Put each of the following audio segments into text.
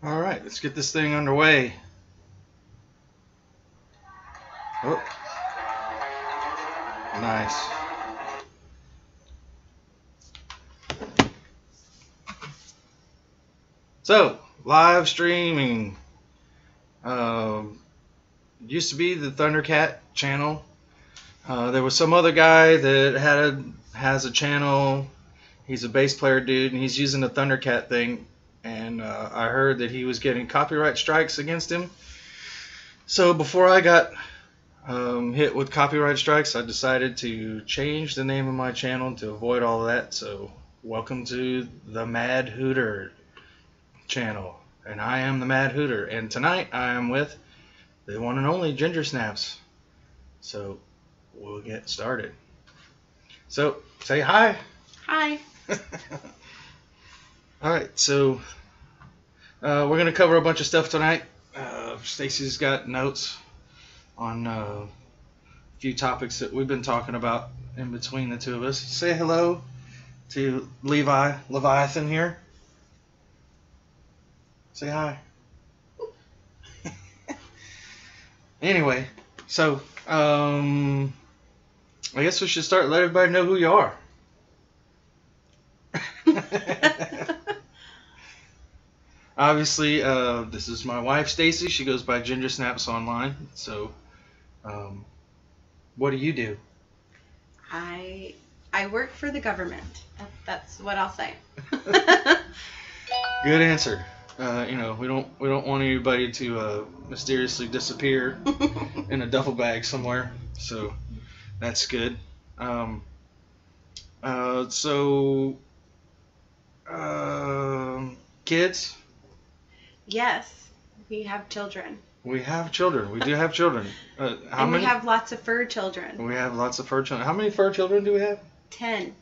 All right, let's get this thing underway. Oh, nice. So, live streaming. Used to be the Thundercat channel. There was some other guy that has a channel. He's a bass player dude, and he's using the Thundercat thing. And I heard that he was getting copyright strikes against him. So before I got hit with copyright strikes, I decided to change the name of my channel to avoid all of that. So welcome to the Mad Hooter channel. And I am the Mad Hooter. And tonight I am with the one and only Ginger Snaps. So we'll get started. So say hi. Hi. Alright, so we're going to cover a bunch of stuff tonight. Stacy's got notes on a few topics that we've been talking about in between the two of us. Say hello to Leviathan here. Say hi. Anyway, so I guess we should start. Let everybody know who you are. Obviously, this is my wife, Stacy. She goes by Ginger Snaps online. So, what do you do? I work for the government. That's what I'll say. Good answer. We don't want anybody to mysteriously disappear in a duffel bag somewhere. So, that's good. Kids? Yes, we have children. We have children. We do have children. How many? We have lots of fur children. We have lots of fur children. How many fur children do we have? 10.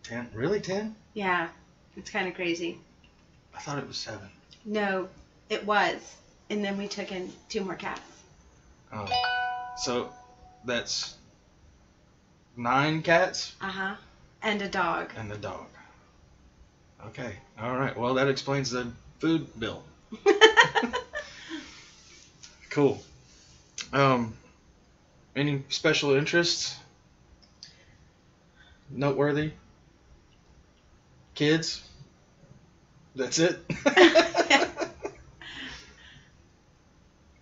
10? Really, 10? Yeah, it's kind of crazy. I thought it was 7. No, it was. And then we took in 2 more cats. Oh, so that's 9 cats? Uh-huh. And a dog. And a dog. Okay. All right. Well, that explains the food bill. Cool. Any special interests? Noteworthy? Kids? That's it?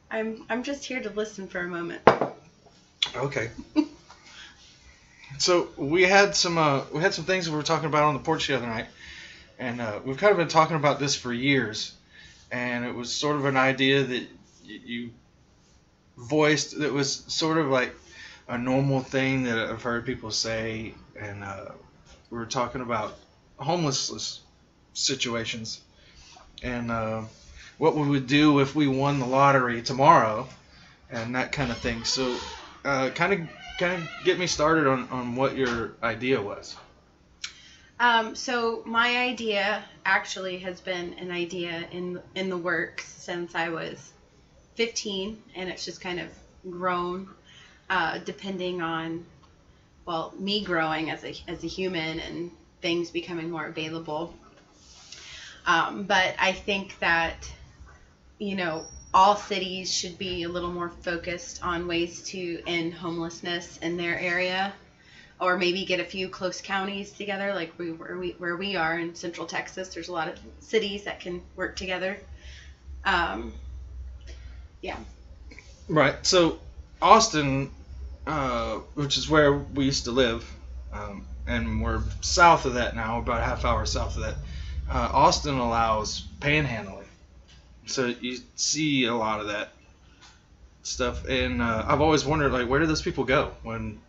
I'm just here to listen for a moment. Okay. So we had some things we were talking about on the porch the other night, and we've kind of been talking about this for years, and it was sort of an idea that you voiced that was sort of like a normal thing that I've heard people say, and we were talking about homelessness situations and what we would do if we won the lottery tomorrow and that kind of thing. So kind of get me started on what your idea was. So my idea actually has been an idea in the works since I was 15, and it's just kind of grown depending on, well, me growing as a human and things becoming more available. But I think that, all cities should be a little more focused on ways to end homelessness in their area, or maybe get a few close counties together, like where we are in Central Texas. There's a lot of cities that can work together. Yeah. Right. So Austin, which is where we used to live, and we're south of that now, about a half hour south of that. Austin allows panhandling, so you see a lot of that stuff. And I've always wondered, like, where do those people go when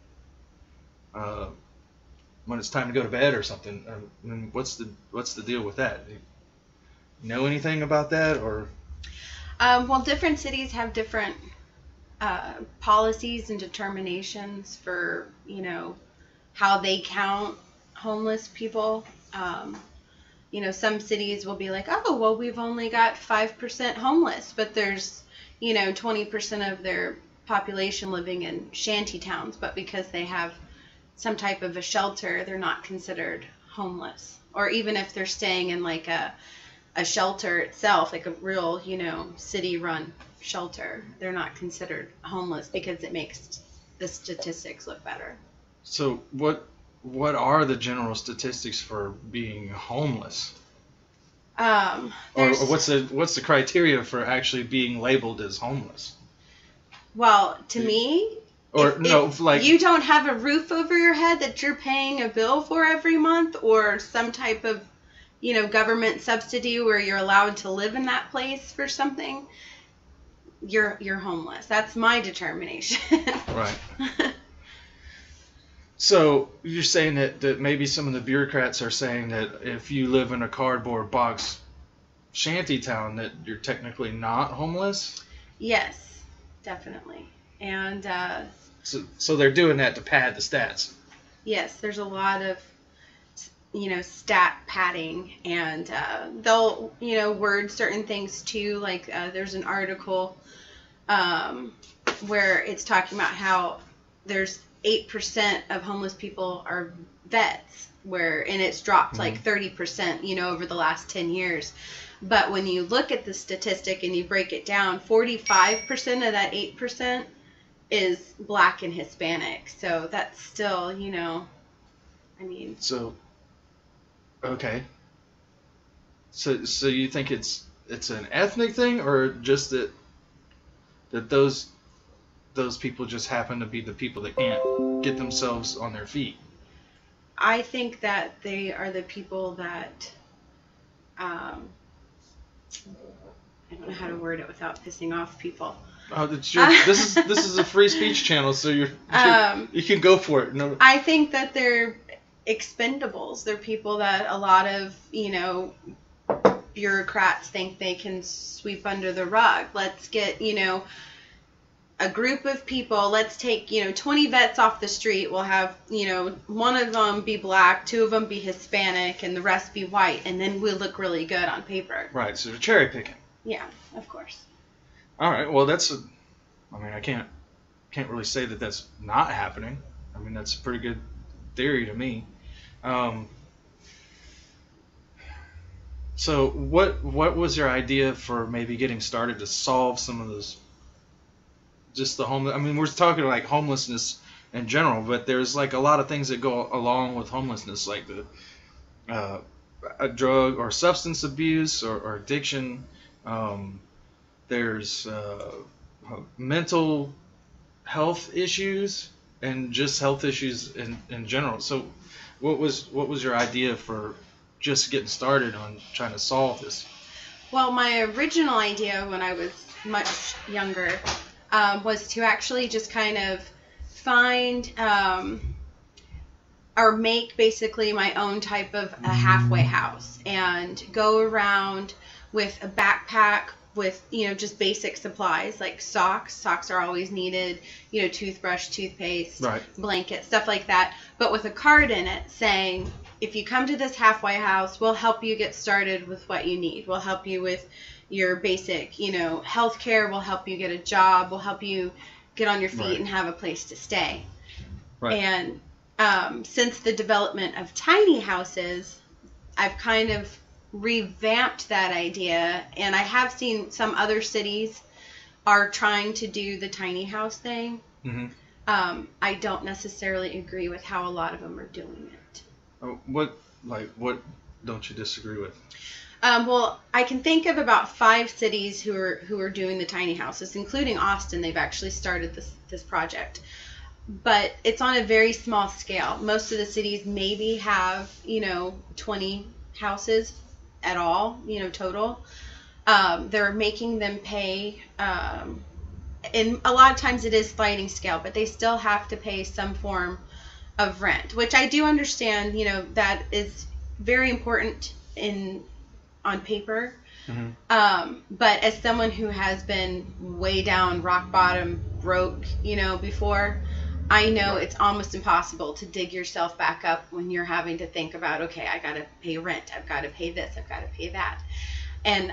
it's time to go to bed or something? I mean, what's the deal with that? Do you know anything about that, or? Well, different cities have different policies and determinations for, how they count homeless people. Some cities will be like, oh, well, we've only got 5% homeless, but there's, 20% of their population living in shanty towns, but because they have some type of a shelter, they're not considered homeless. Or even if they're staying in like a a shelter itself, like a real, city-run shelter, they're not considered homeless because it makes the statistics look better. So what are the general statistics for being homeless? Or what's the criteria for actually being labeled as homeless? Well, to me, if you don't have a roof over your head that you're paying a bill for every month, or some type of, government subsidy where you're allowed to live in that place for something, you're homeless. That's my determination. Right. So you're saying that maybe some of the bureaucrats are saying that if you live in a cardboard box shanty town that you're technically not homeless? Yes, definitely. And so they're doing that to pad the stats. Yes, there's a lot of stat padding, and they'll word certain things too. Like there's an article where it's talking about how there's 8% of homeless people are vets, and it's dropped like 30%, over the last 10 years. But when you look at the statistic and you break it down, 45% of that 8% is Black and Hispanic. So that's still, So, okay. So you think it's an ethnic thing, or just that those people just happen to be the people that can't get themselves on their feet? I think that they are the people that, I don't know how to word it without pissing off people. Oh, this is a free speech channel, so you can go for it. No. I think that they're expendables. They're people that a lot of, bureaucrats think they can sweep under the rug. Let's get, a group of people, let's take, 20 vets off the street. We'll have, one of them be Black, 2 of them be Hispanic, and the rest be white, and then we'll look really good on paper. Right, so they're cherry picking. Yeah, of course. All right, well, I can't really say that that's not happening. I mean, that's a pretty good theory to me. So what was your idea for maybe getting started to solve some of those, just the homeless? I mean, we're talking like homelessness in general, but there's like a lot of things that go along with homelessness, like the a drug or substance abuse or addiction. There's mental health issues and just health issues in general. So what was your idea for just getting started on trying to solve this? Well, my original idea when I was much younger was to actually just kind of find or make basically my own type of a halfway house and go around with a backpack with, just basic supplies like socks. Socks are always needed, toothbrush, toothpaste, right, blanket, stuff like that. But with a card in it saying, if you come to this halfway house, we'll help you get started with what you need. We'll help you with your basic, health care. We'll help you get a job. We'll help you get on your feet right, and have a place to stay. Right. And since the development of tiny houses, I've kind of revamped that idea, and I have seen some other cities are trying to do the tiny house thing. Mm-hmm. I don't necessarily agree with how a lot of them are doing it. What don't you disagree with? Well, I can think of about 5 cities who are doing the tiny houses, including Austin. They've actually started this project, but it's on a very small scale. Most of the cities maybe have 20 houses at all, total. They're making them pay, and a lot of times it is sliding scale, but they still have to pay some form of rent, which I do understand, that is very important on paper. Mm-hmm. But as someone who has been way down, rock bottom, broke, before, I know right, it's almost impossible to dig yourself back up when you're having to think about, okay, I got to pay rent, I've got to pay this, I've got to pay that. And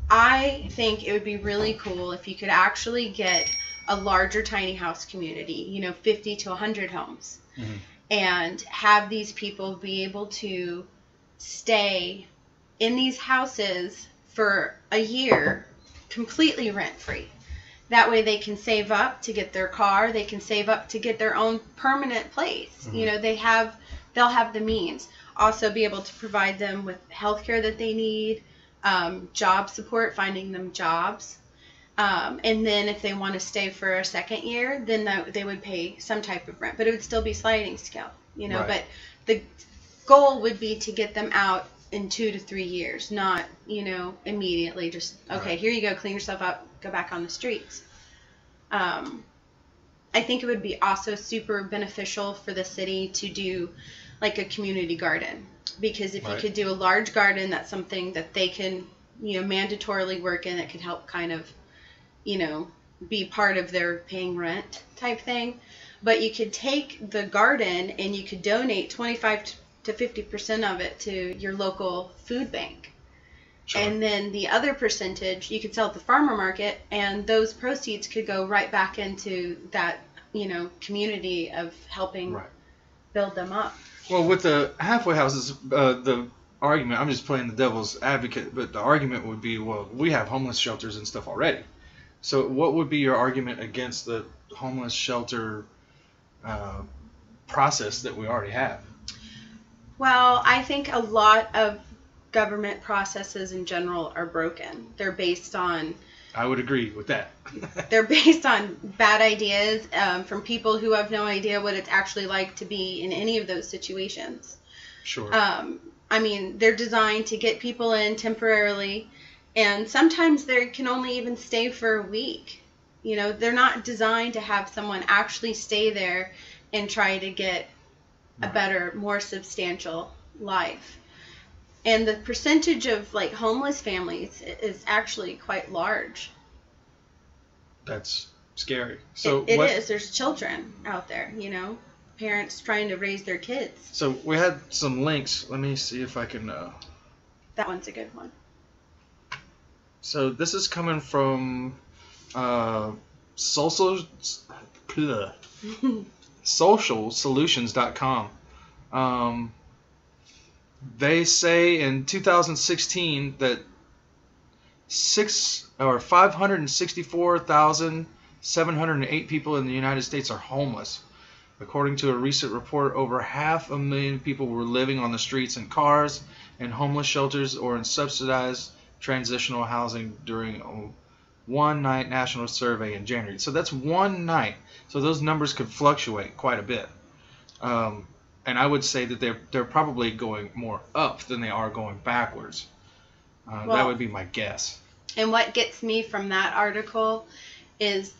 I think it would be really cool if you could actually get a larger tiny house community, 50 to 100 homes, mm-hmm, and have these people be able to stay in these houses for a year, completely rent free. That way they can save up to get their car. They can save up to get their own permanent place. Mhm. You know, they'll have the means. Also be able to provide them with health care that they need, job support, finding them jobs. And then if they want to stay for a second year, then they would pay some type of rent, but it would still be sliding scale, you know. Right. But the goal would be to get them out in 2 to 3 years, not, you know, immediately just, okay, Right. here you go, clean yourself up, go back on the streets. I think it would be also super beneficial for the city to do like a community garden, because if you Right. could do a large garden, that's something that they can, you know, mandatorily work in. It could help kind of, you know, be part of their paying rent type thing. But you could take the garden and you could donate 25 to 50% of it to your local food bank. Sure. And then the other percentage you could sell at the farmer market, and those proceeds could go right back into that, you know, community of helping Right. build them up. Well, with the halfway houses, the argument, I'm just playing the devil's advocate, but the argument would be, well, we have homeless shelters and stuff already. So what would be your argument against the homeless shelter process that we already have? Well, I think a lot of government processes in general are broken. They're based on I would agree with that. bad ideas from people who have no idea what it's actually like to be in any of those situations. Sure. I mean, they're designed to get people in temporarily, and sometimes they can only even stay for a week. You know, they're not designed to have someone actually stay there and try to get a better, more substantial life. And the percentage of like homeless families is actually quite large. That's scary. So It is. There's children out there, you know, parents trying to raise their kids. So we had some links. Let me see if I can. That one's a good one. So this is coming from socialsolutions.com. They say in 2016 that 564,708 people in the United States are homeless. According to a recent report, over 500,000 people were living on the streets in cars, in homeless shelters, or in subsidized transitional housing during a one-night national survey in January. So that's one night. So those numbers could fluctuate quite a bit. And I would say that they're probably going more up than they are going backwards. That would be my guess. And what gets me from that article is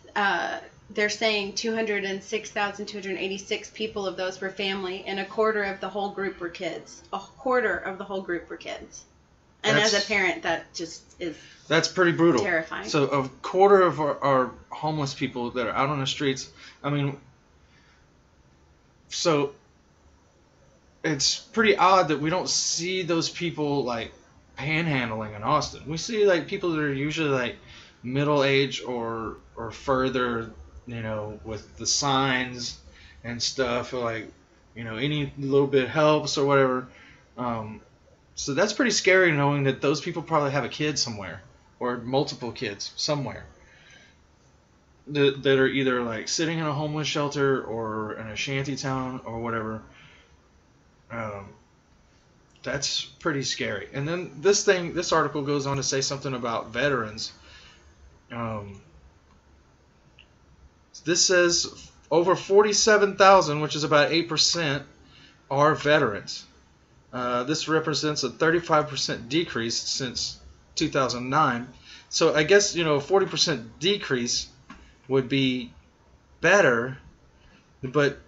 they're saying 206,286 people of those were family, and a quarter of the whole group were kids. A quarter of the whole group were kids. And as a parent, that just is that's pretty brutal. Terrifying. So a quarter of our homeless people that are out on the streets, I mean, so it's pretty odd that we don't see those people like panhandling in Austin. We see like people that are usually like middle age or further, you know, with the signs and stuff, like, you know, any little bit helps or whatever. So that's pretty scary, knowing that those people probably have a kid somewhere or multiple kids somewhere that are either like sitting in a homeless shelter or in a shanty town or whatever. That's pretty scary. And then this article goes on to say something about veterans. This says over 47,000, which is about 8%, are veterans. This represents a 35% decrease since 2009. So I guess, you know, a 40% decrease would be better, but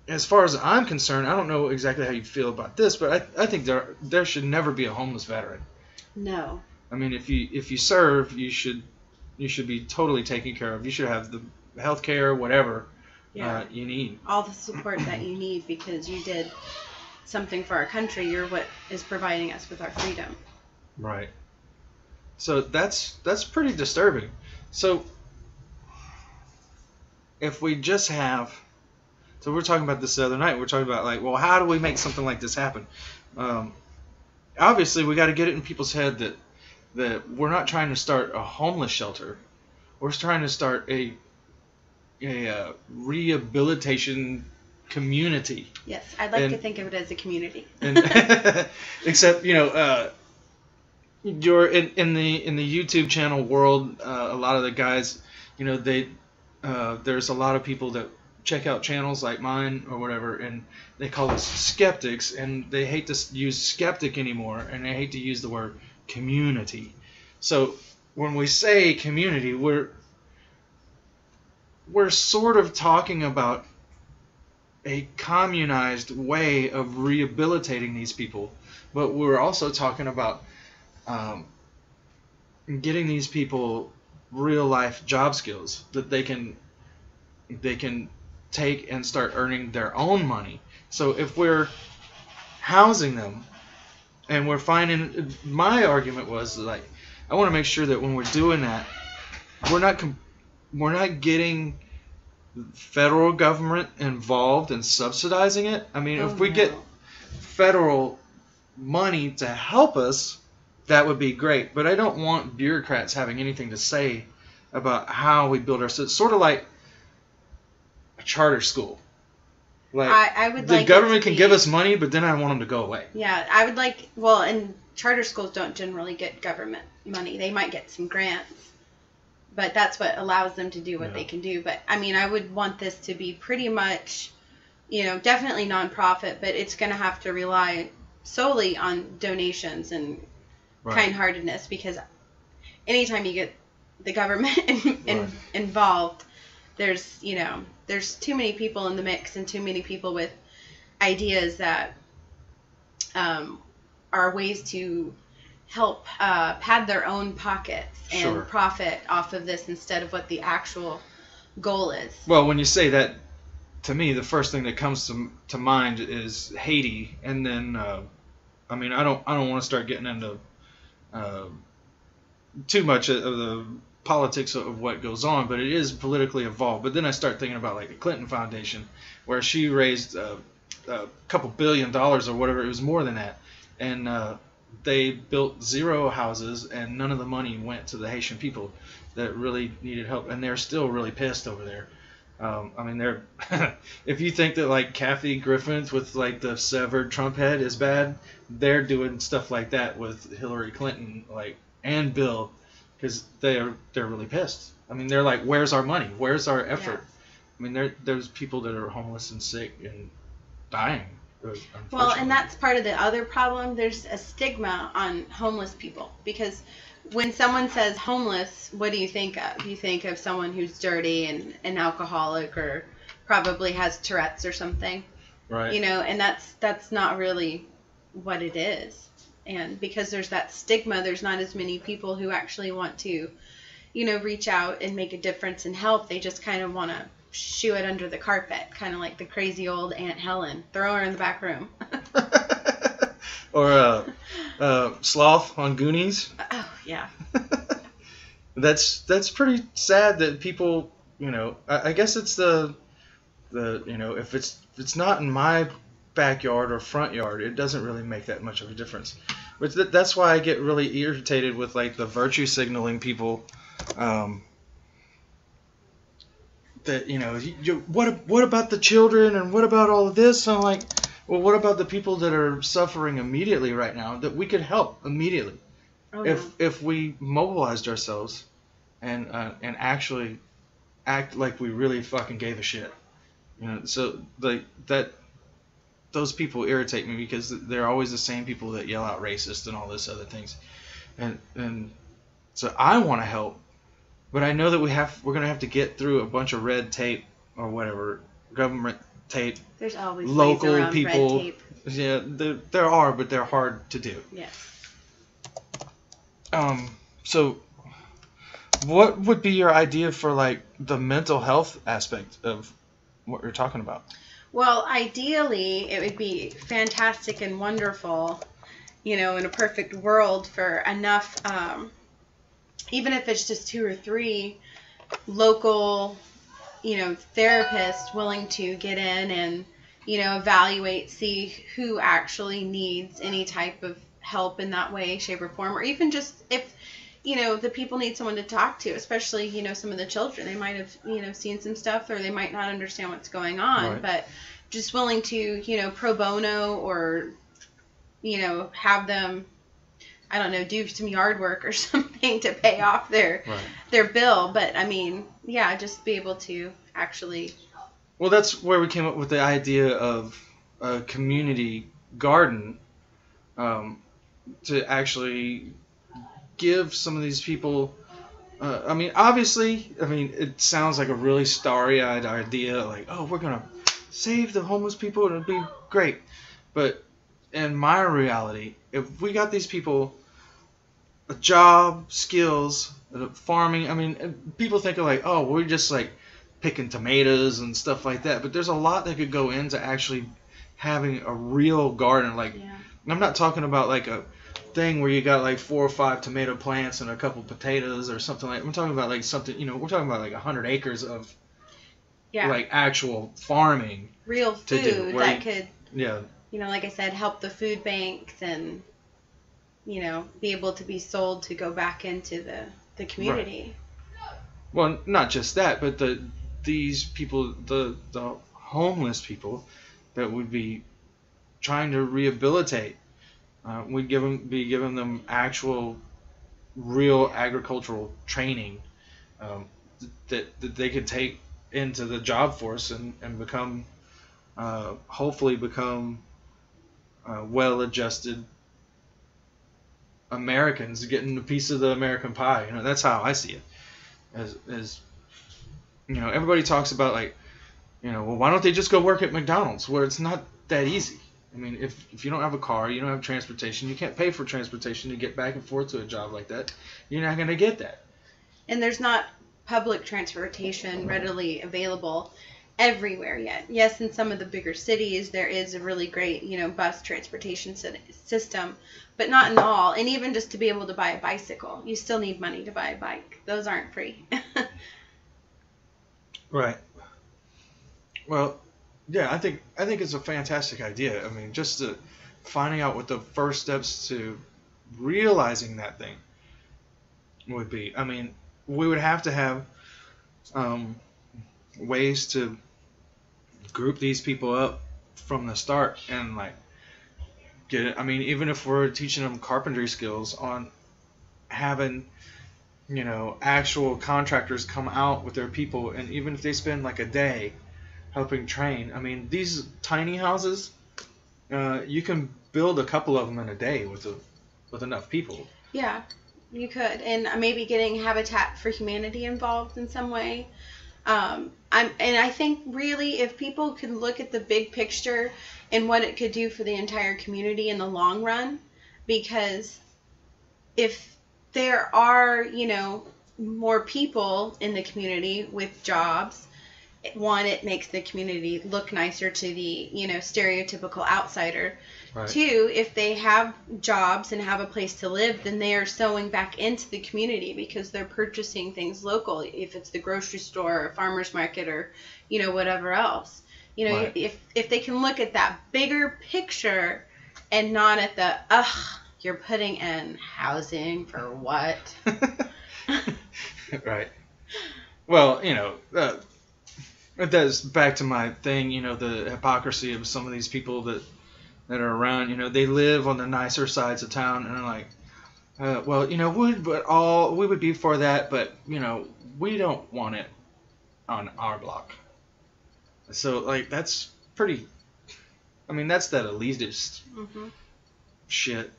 as far as I'm concerned, I don't know exactly how you feel about this, but I think there should never be a homeless veteran. No. I mean, if you serve, you should be totally taken care of. You should have the health care, whatever you need. All the support that you need, because you did something for our country. You're what is providing us with our freedom. Right. So that's pretty disturbing. So if we just have, so we were talking about this the other night. We're talking about like, well, how do we make something like this happen? obviously we got to get it in people's head that we're not trying to start a homeless shelter. We're trying to start a rehabilitation community. Yes, I'd like to think of it as a community. And except, you're in the YouTube channel world. A lot of the guys, they there's a lot of people that check out channels like mine or whatever, and they call us skeptics, and they hate to use skeptic anymore, and they hate to use the word community. So when we say community, we're sort of talking about a communized way of rehabilitating these people, but we're also talking about getting these people real life job skills that they can take and start earning their own money. So if we're housing them and we're finding, my argument was like, I want to make sure that when we're doing that, we're not getting federal government involved in subsidizing it. I mean, if we get federal money to help us, that would be great. But I don't want bureaucrats having anything to say about how we build our system. It's sort of like a charter school. Like, I would the like government can give us money, but then I want them to go away. Yeah, I would like, well, and charter schools don't generally get government money. They might get some grants, but that's what allows them to do what they can do. But, I mean, I would want this to be pretty much, definitely nonprofit, but it's going to have to rely solely on donations and kind-heartedness, because anytime you get the government involved, there's too many people in the mix and too many people with ideas that are ways to help pad their own pockets and profit off of this instead of what the actual goal is. Well, when you say that, to me, the first thing that comes to mind is Haiti, and then I mean, I don't want to start getting into too much of the politics of what goes on, but it is politically involved. But then I start thinking about like the Clinton Foundation, where she raised a couple $1 billion or whatever. It was more than that, and they built 0 houses, and none of the money went to the Haitian people that really needed help, and they're still really pissed over there. I mean, they're if you think that like Kathy Griffin with like the severed Trump head is bad, they're doing stuff like that with Hillary Clinton, like, and Bill, because they're really pissed. I mean, they're like, where's our money? Where's our effort? Yeah. I mean, there's people that are homeless and sick and dying. Well, and that's part of the other problem. There's a stigma on homeless people, because when someone says homeless, what do you think of? You think of someone who's dirty and an alcoholic, or probably has Tourette's or something. Right. And that's not really what it is. And because there's that stigma, there's not as many people who actually want to, reach out and make a difference and help. They just kind of want to shoo it under the carpet, kind of like the crazy old Aunt Helen. Throw her in the back room. Or Sloth on Goonies. Oh, yeah. That's pretty sad that people, I guess it's the if it's not in my backyard or front yard, it doesn't really make that much of a difference. But that's why I get really irritated with like the virtue signaling people. That what about the children, and what about all of this? And I'm like, well, what about the people that are suffering immediately right now that we could help immediately if we mobilized ourselves and actually act like we really fucking gave a shit. So like that. Those people irritate me because they're always the same people that yell out racist and all this other things, and so I want to help, but I know that we're gonna have to get through a bunch of red tape or whatever, government tape. There's always local ways around people. Red tape. Yeah, there are, but they're hard to do. Yes. So what would be your idea for like the mental health aspect of what you're talking about? Well, ideally, it would be fantastic and wonderful, in a perfect world, for enough, even if it's just 2 or 3 local, therapists willing to get in and, evaluate, see who actually needs any type of help in that way, shape, or form, or even just if the people need someone to talk to, especially some of the children. They might have seen some stuff, or they might not understand what's going on, Right. but just willing to pro bono, or have them, I don't know, do some yard work or something to pay off their bill. But I mean, yeah, just be able to actually. Well, that's where we came up with the idea of a community garden, to actually give some of these people. I mean, obviously, it sounds like a really starry-eyed idea, like, oh, we're gonna save the homeless people, it'll be great. But in my reality, if we got these people a job, skills, farming, people think of like, oh, we're just like picking tomatoes and stuff like that. But there's a lot that could go into actually having a real garden. Like, I'm not talking about like a thing where you got like 4 or 5 tomato plants and a couple potatoes or something like. I'm talking about like something, we're talking about like 100 acres of like actual farming, real food to do, that could, yeah, like I said, help the food banks and be able to be sold to go back into the community. Right. Well, not just that, but these people, the homeless people that would be trying to rehabilitate, we'd be giving them actual, real agricultural training, that they could take into the job force and become, hopefully become, well-adjusted Americans, getting a piece of the American pie. That's how I see it. As everybody talks about, like, well, why don't they just go work at McDonald's? Where it's not that easy. If you don't have a car, you don't have transportation, you can't pay for transportation to get back and forth to a job like that, you're not going to get that. And there's not public transportation readily available everywhere yet. Yes, in some of the bigger cities, there is a really great, bus transportation system, but not in all. And even just to be able to buy a bicycle, you still need money to buy a bike. Those aren't free. Right. Well, yeah, I think it's a fantastic idea. Just to finding out what the first steps to realizing that thing would be. We would have to have ways to group these people up from the start and like get it. Even if we're teaching them carpentry skills, on having actual contractors come out with their people, and even if they spend like a day helping train. These tiny houses, you can build a couple of them in a day with enough people. Yeah, you could, and maybe getting Habitat for Humanity involved in some way. I think really, if people could look at the big picture and what it could do for the entire community in the long run, because if there are, more people in the community with jobs, one, it makes the community look nicer to the, stereotypical outsider. Right. 2, if they have jobs and have a place to live, then they are sewing back into the community because they're purchasing things local, if it's the grocery store or farmer's market or, whatever else. Right. If they can look at that bigger picture and not at the, you're putting in housing for what? Right. Well, that's back to my thing, the hypocrisy of some of these people that are around. They live on the nicer sides of town, and they're like, well, we would be for that, but we don't want it on our block. So like that's pretty. That's that elitist shit.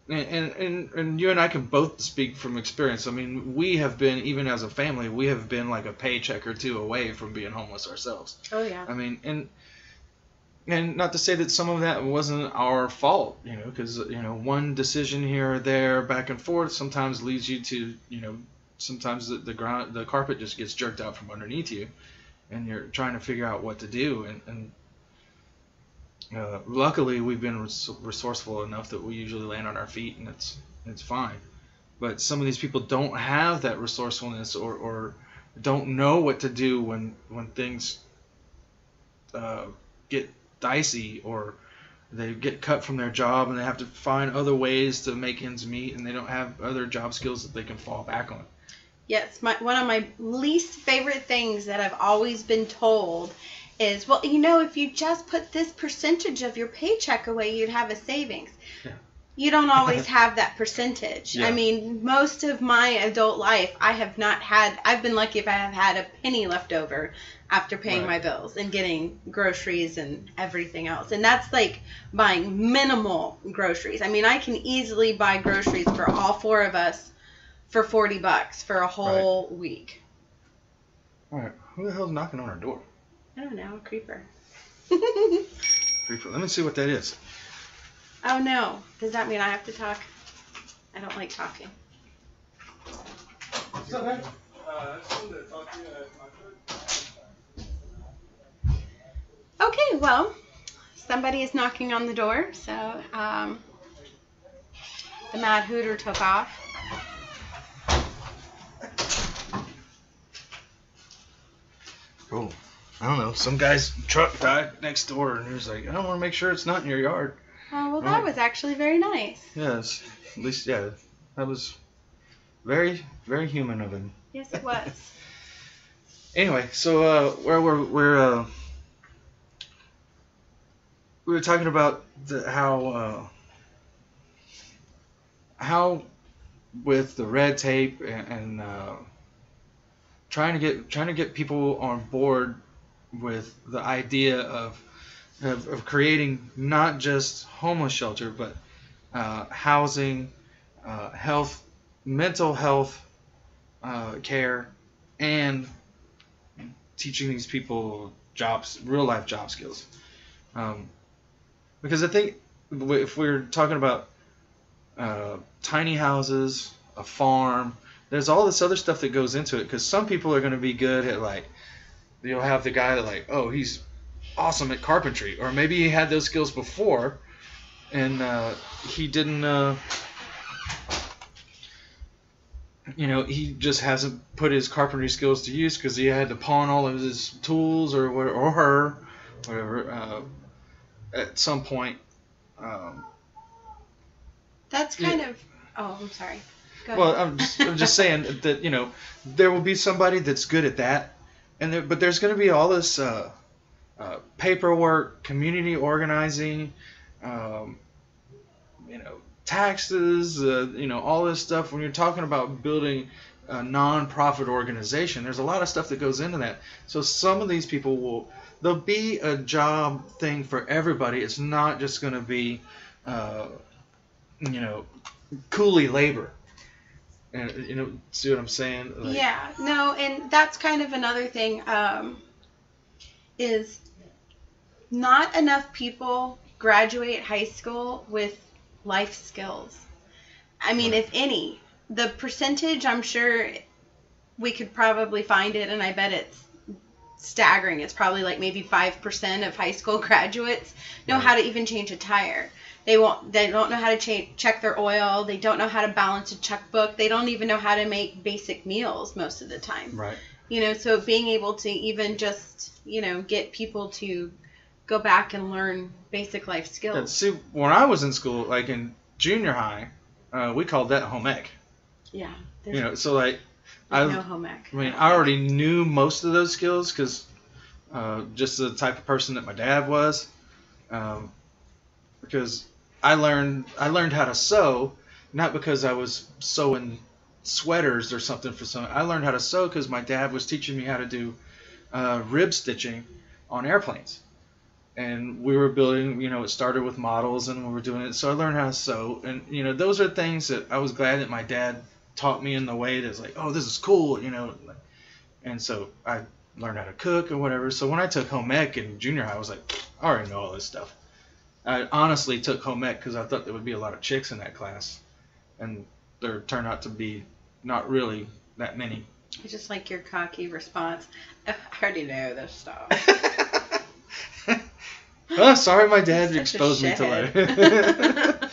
And you and I can both speak from experience. We have been, even as a family, we have been like a paycheck or two away from being homeless ourselves. Oh yeah. And not to say that some of that wasn't our fault, because one decision here or there, back and forth, sometimes leads you to, sometimes the carpet just gets jerked out from underneath you, and you're trying to figure out what to do. And luckily, we've been resourceful enough that we usually land on our feet, and it's fine. But some of these people don't have that resourcefulness, or don't know what to do when things get dicey, or they get cut from their job and they have to find other ways to make ends meet, and they don't have other job skills that they can fall back on. Yes, one of my least favorite things that I've always been told is, well, if you just put this percentage of your paycheck away, you'd have a savings. Yeah. You don't always have that percentage. Yeah. I mean, most of my adult life, I've been lucky if I have had a penny left over after paying my bills and getting groceries and everything else. And that's like buying minimal groceries. I mean, I can easily buy groceries for all four of us for $40 for a whole week. All right. Who the hell's knocking on our door? I don't know, a creeper. Creeper. Let me see what that is. Oh no. Does that mean I have to talk? I don't like talking. What's up, man? I just wanted to talk to you if I could. Okay, well, somebody is knocking on the door, so the Mad Hooter took off. Oh, I don't know. Some guy's truck died next door, and he was like, I don't want to make sure it's not in your yard. Oh, well, that was actually very nice. Yes. At least, yeah. That was very, very human of him. Yes, it was. Anyway, so we were talking about how with the red tape and trying to get people on board with the idea of creating not just homeless shelter, but housing, health, mental health care, and teaching these people real life job skills. Because I think if we're talking about tiny houses, a farm, there's all this other stuff that goes into it. Because some people are going to be good at, like, you'll have the guy that, like, oh, he's awesome at carpentry, or maybe he had those skills before and he didn't he just hasn't put his carpentry skills to use because he had to pawn all of his tools or whatever at some point. That's kind of... Oh, I'm sorry. Go Well, ahead. I'm just saying that, there will be somebody that's good at that, but there's going to be all this paperwork, community organizing, taxes, all this stuff. When you're talking about building a non-profit organization, there's a lot of stuff that goes into that. So some of these people there'll be a job thing for everybody. It's not just going to be, coolie labor. And see what I'm saying? Like, yeah, no, and that's kind of another thing, is not enough people graduate high school with life skills. I mean, if any, the percentage, I'm sure we could probably find it, and I bet it's staggering. It's probably like maybe 5% of high school graduates know how to even change a tire. They don't know how to check their oil. They don't know how to balance a checkbook. They don't even know how to make basic meals most of the time. Right. So being able to even just, get people to go back and learn basic life skills. Yeah, see, when I was in school, like in junior high, we called that home ec. Yeah. So like, no home ec. I mean, I already knew most of those skills because just the type of person that my dad was. Because I learned how to sew, not because I was sewing sweaters or something for some. I learned how to sew because my dad was teaching me how to do rib stitching on airplanes. And we were building, it started with models and we were doing it. So I learned how to sew. And, those are things that I was glad that my dad taught me in the way that's like, oh, this is cool, And so I learned how to cook or whatever. So when I took home ec in junior high, I was like, I already know all this stuff. I honestly took home ec because I thought there would be a lot of chicks in that class. And there turned out to be not really that many. I just like your cocky response. I already know this stuff. Oh, sorry, my dad exposed me to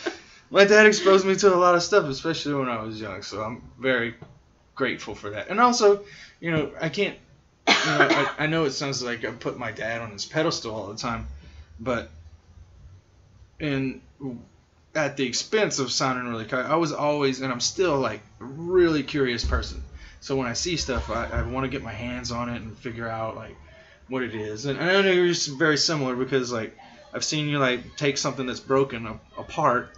my dad exposed me to a lot of stuff, especially when I was young. So I'm very grateful for that. And also, I can't. I know it sounds like I put my dad on his pedestal all the time, but and at the expense of sounding really cocky, I was always, and I'm still like a really curious person. So when I see stuff, I want to get my hands on it and figure out like what it is. And I know you're very similar because like I've seen you like take something that's broken apart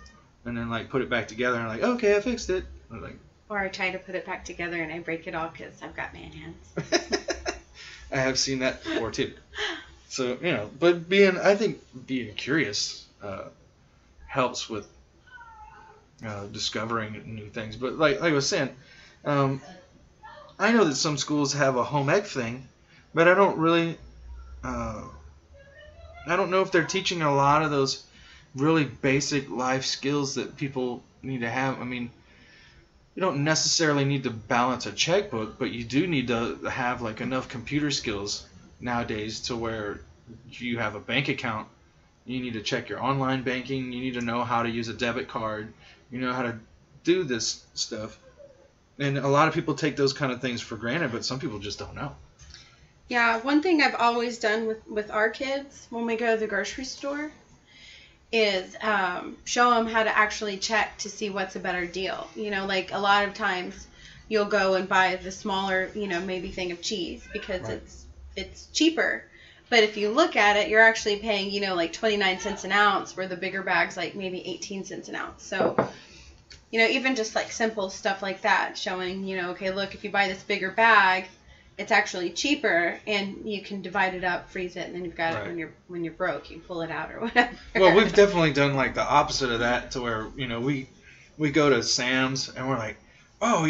and then like put it back together and like, okay, I fixed it. Or I try to put it back together and I break it all because I've got man hands. I have seen that before too. So but I think being curious helps with discovering new things. But like I was saying, I know that some schools have a home ec thing, but I don't really, I don't know if they're teaching a lot of those really basic life skills that people need to have. I mean, you don't necessarily need to balance a checkbook, but you do need to have like enough computer skills nowadays to where you have a bank account. You need to check your online banking. You need to know how to use a debit card. You know how to do this stuff. And a lot of people take those kind of things for granted, but some people just don't know. Yeah, one thing I've always done with our kids when we go to the grocery store is show them how to actually check to see what's a better deal. Like a lot of times you'll go and buy the smaller, maybe thing of cheese because Right. it's cheaper. But if you look at it, you're actually paying, like 29 cents an ounce, where the bigger bag's like maybe 18 cents an ounce. So, even just like simple stuff like that, showing, okay, look, if you buy this bigger bag, it's actually cheaper, and you can divide it up, freeze it, and then you've got Right. it when you're broke, you can pull it out or whatever. Well, we've definitely done like the opposite of that, to where we go to Sam's and we're like, oh,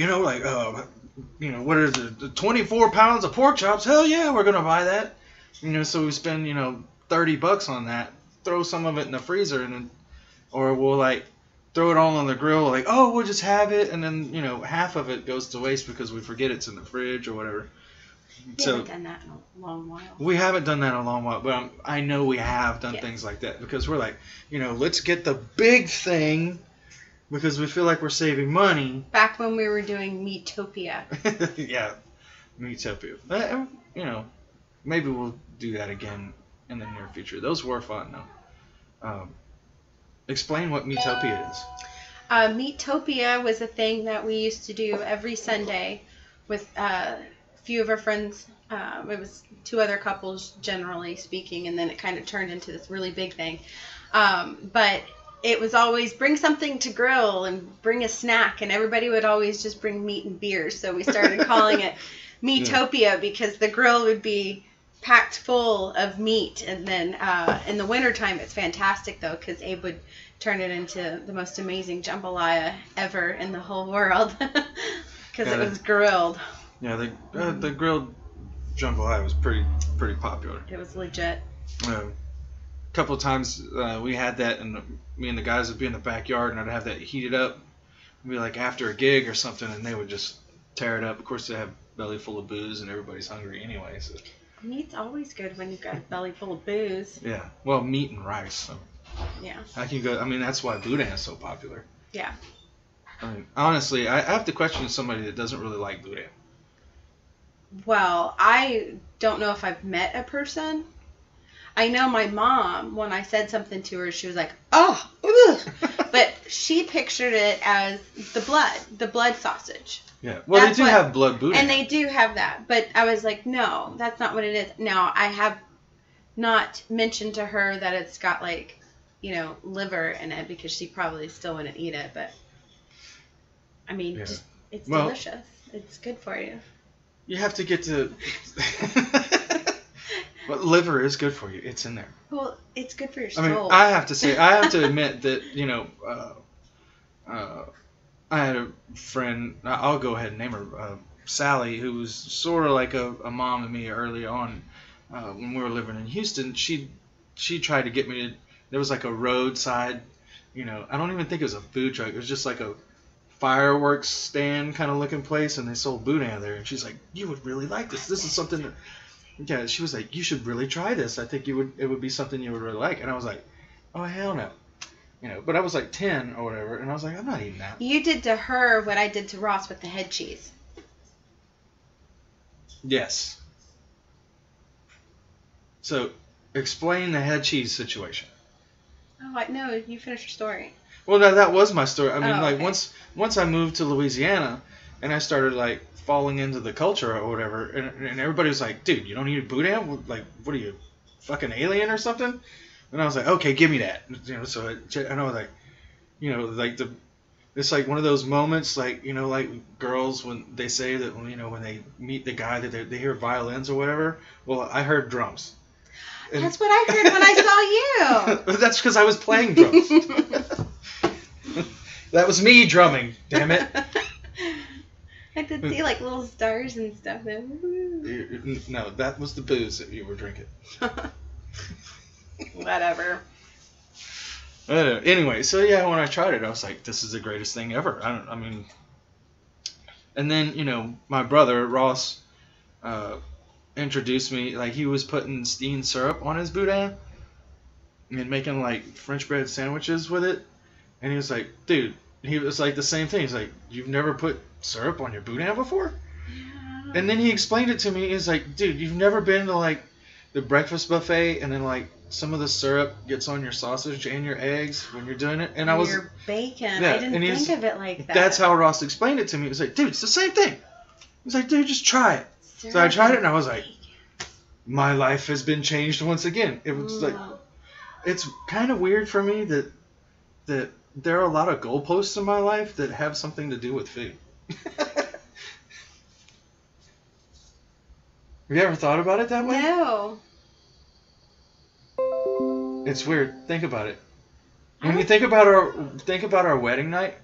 what is it? 24 pounds of pork chops? Hell yeah, we're gonna buy that. So we spend $30 on that, throw some of it in the freezer, and then, or we'll like throw it all on the grill, like, oh, we'll just have it, and then half of it goes to waste because we forget it's in the fridge or whatever. We haven't done that in a long while. We haven't done that in a long while, but I know we have done Yes. things like that because we're like, let's get the big thing because we feel like we're saving money. Back when we were doing Meatopia. Yeah, Meatopia. Maybe we'll do that again in the near future. Those were fun, though. Explain what Meatopia is. Meatopia was a thing that we used to do every Sunday with a few of our friends. It was two other couples, generally speaking, and then it kind of turned into this really big thing. But it was always bring something to grill and bring a snack, and everybody would always just bring meat and beer. So we started calling it Meatopia because the grill would be packed full of meat. And then in the wintertime, it's fantastic, though, because Abe would turn it into the most amazing jambalaya ever in the whole world because it was grilled. Yeah, the grilled jambalaya was pretty popular. It was legit. A couple of times we had that, and me and the guys would be in the backyard, and I'd have that heated up. It'd be like after a gig or something, and they would just tear it up. Of course, they have a belly full of booze, and everybody's hungry anyway. So. Meat's always good when you've got a belly full of booze. Yeah, well, meat and rice. So. Yeah. I can go. I mean, that's why boudin is so popular. Yeah. I mean, honestly, I have to question somebody that doesn't really like boudin. Well, I don't know if I've met a person. I know my mom, when I said something to her, she was like, oh, ugh. But she pictured it as the blood sausage. Yeah, well, they do have blood boudin. And they do have that. But I was like, no, that's not what it is. Now, I have not mentioned to her that it's got, like, liver in it because she probably still wouldn't eat it. But, I mean, just, it's delicious. It's good for you. You have to get to... But liver is good for you. It's in there. Well, it's good for your soul. I mean, I have to admit that, I had a friend, I'll go ahead and name her, Sally, who was sort of like a mom to me early on when we were living in Houston. She tried to get me to, there was like a roadside, I don't even think it was a food truck. It was just like a fireworks stand kind of looking place, and they sold boudin there. And she's like, you would really like this. This is something that... Yeah, she was like, you should really try this. I think it would be something you would really like. And I was like, oh, hell no. But I was like 10 or whatever, and I was like, I'm not eating that. You did to her what I did to Ross with the head cheese. Yes. So, explain the head cheese situation. Oh, no, you finished your story. Well, that was my story. I mean, Oh, like okay. once I moved to Louisiana, and I started like falling into the culture or whatever, and everybody was like, "Dude, you don't need a boudin? Like, what are you, fucking alien or something?" And I was like, "Okay, give me that." You know, so I know, like, you know, like it's like one of those moments, like, you know, like girls when they say that, you know, when they meet the guy that they hear violins or whatever. Well, I heard drums. And That's what I heard when I saw you. That's because I was playing drums. That was me drumming, damn it. I could see like little stars and stuff. No, that was the booze that you were drinking. Whatever. Anyway, so yeah, when I tried it, I was like, this is the greatest thing ever. I mean, and then, you know, my brother, Ross, introduced me, like, he was putting Steen syrup on his boudin and making, like, French bread sandwiches with it. And he was like, dude, he was like the same thing. He's like, you've never put syrup on your boudin before? Yeah. And then he explained it to me. He's like, dude, you've never been to, like, the breakfast buffet and then, like, some of the syrup gets on your sausage and your eggs when you're doing it? And I was... Your bacon. Yeah, I didn't think of it like that. That's how Ross explained it to me. He was like, dude, it's the same thing. He's like, dude, just try it. Syrup So I tried it and I and was like, my life has been changed once again. It was like, bacon. it's kind of weird for me that there are a lot of goalposts in my life that have something to do with food. Have you ever thought about it that way? No. It's weird. Think about it. When you think about our wedding night,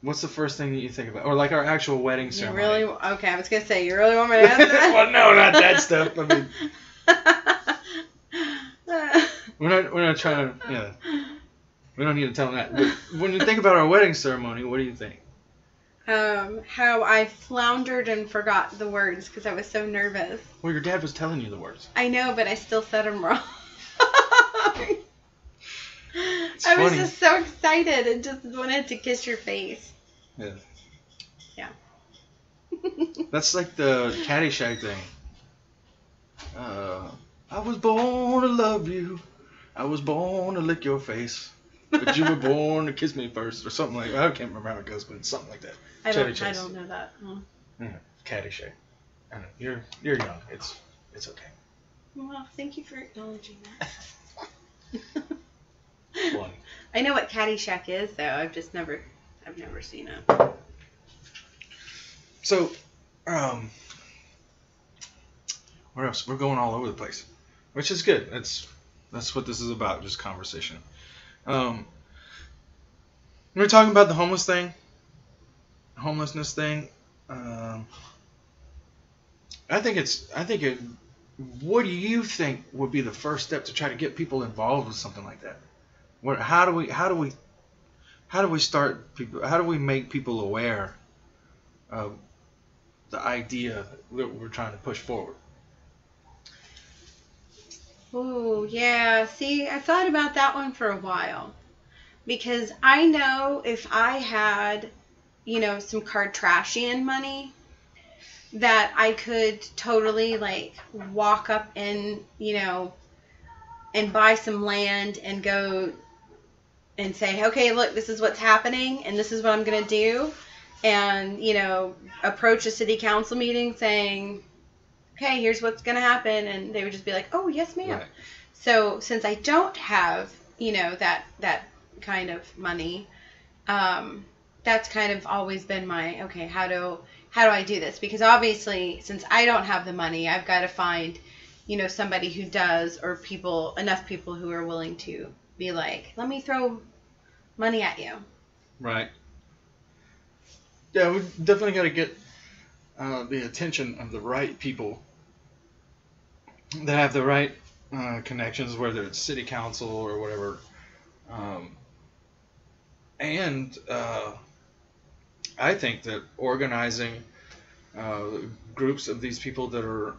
what's the first thing that you think about? Or like our actual wedding You ceremony? really... Okay, I was going to say, you really want me to answer that? Well, no, not that stuff. I mean, we're not trying to, yeah. We don't need to tell them that. But when you think about our wedding ceremony, what do you think? How I floundered and forgot the words because I was so nervous. Well, your dad was telling you the words. I know, but I still said them wrong. It's I was funny. just so excited and just wanted to kiss your face. Yeah. Yeah. That's like the Caddyshack thing. I was born to love you. I was born to lick your face. But you were born to kiss me first, or something like that. I can't remember how it goes, but it's something like that. I Chevy don't Chase. know that. Hmm. Yeah, Caddyshack. I know. You're young. It's okay. Well, thank you for acknowledging that. Funny. I know what Caddyshack is, though. I've never seen it. So, what else? We're going all over the place, which is good. That's what this is about, just conversation. We were talking about the homelessness thing. What do you think would be the first step to try to get people involved with something like that? How do we start people? How do we make people aware of the idea that we're trying to push forward? Oh, yeah. See, I thought about that one for a while. Because I know if I had, some Kardashian money, that I could totally, like, walk up and, and buy some land and go and say, okay, look, this is what's happening and this is what I'm going to do. And, approach a city council meeting saying, okay, here's what's going to happen. And they would just be like, oh, yes, ma'am. Right. So since I don't have, that kind of money, that's kind of always been my, okay, how do I do this? Because obviously, since I don't have the money, I've got to find, somebody who does, or enough people who are willing to be like, let me throw money at you. Right. Yeah, we definitely got to get the attention of the right people that have the right connections, whether it's city council or whatever. And I think that organizing groups of these people that are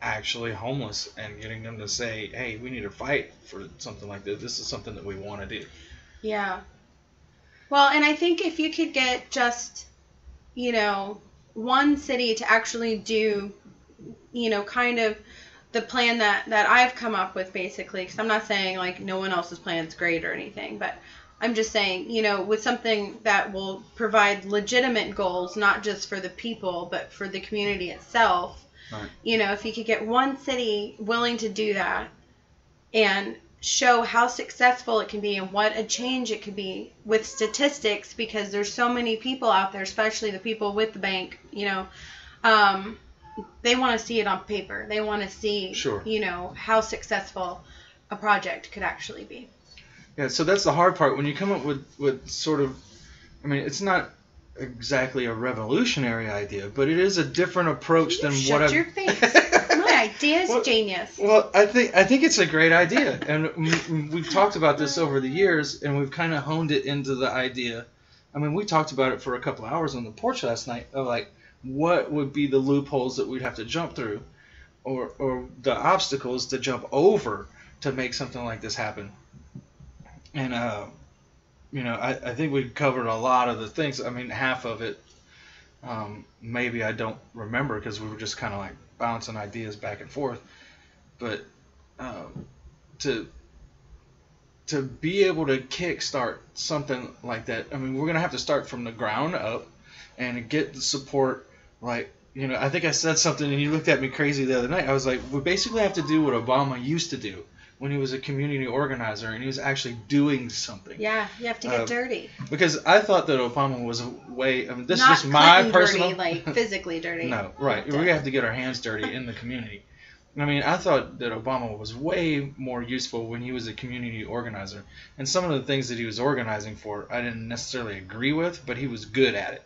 actually homeless and getting them to say, hey, we need to fight for something like this. This is something that we want to do. Yeah. Well, and I think if you could get just, one city to actually do, kind of the plan that I've come up with, basically, because I'm not saying like no one else's plan's great or anything, but I'm just saying, with something that will provide legitimate goals, not just for the people, but for the community itself. Right. If you could get one city willing to do that and show how successful it can be and what a change it could be with statistics, because there's so many people out there, especially the people with the bank, they want to see it on paper. They want to see, Sure. How successful a project could actually be. Yeah, so that's the hard part. When you come up with sort of, I mean, it's not exactly a revolutionary idea, but it is a different approach than what I've... Shut your face. My idea is genius. Well, I think it's a great idea, and we've talked about this over the years, and we've kind of honed it into the idea. I mean, we talked about it for a couple of hours on the porch last night of like, what would be the loopholes that we'd have to jump through, or the obstacles to jump over to make something like this happen. And I think we covered a lot of the things. I mean, half of it, maybe I don't remember because we were just kind of like bouncing ideas back and forth. But to be able to kickstart something like that, I mean, we're gonna have to start from the ground up and get the support. Like, I think I said something and you looked at me crazy the other night. I was like, we basically have to do what Obama used to do when he was a community organizer and he was actually doing something. Yeah, you have to get dirty. Because I thought that Obama was a way. I mean, this Not is just my Clinton personal. Dirty, like physically dirty. No, right. We're gonna have to get our hands dirty in the community. I mean, I thought that Obama was way more useful when he was a community organizer. And some of the things that he was organizing for, I didn't necessarily agree with, but he was good at it.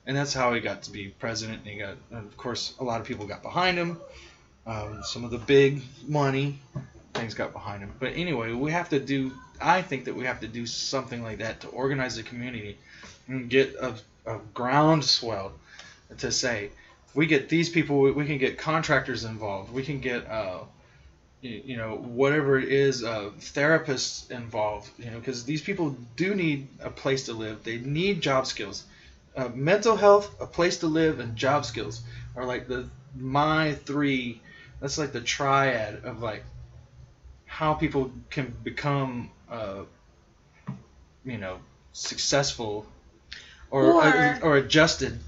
And that's how he got to be president. And of course, a lot of people got behind him. Some of the big money things got behind him. But anyway, I think that we have to do something like that to organize the community and get a groundswell to say, we get these people, we can get contractors involved, we can get whatever it is, therapists involved, because these people do need a place to live. They need job skills. Mental health, a place to live, and job skills are like my three. That's like the triad of like how people can become successful or adjusted.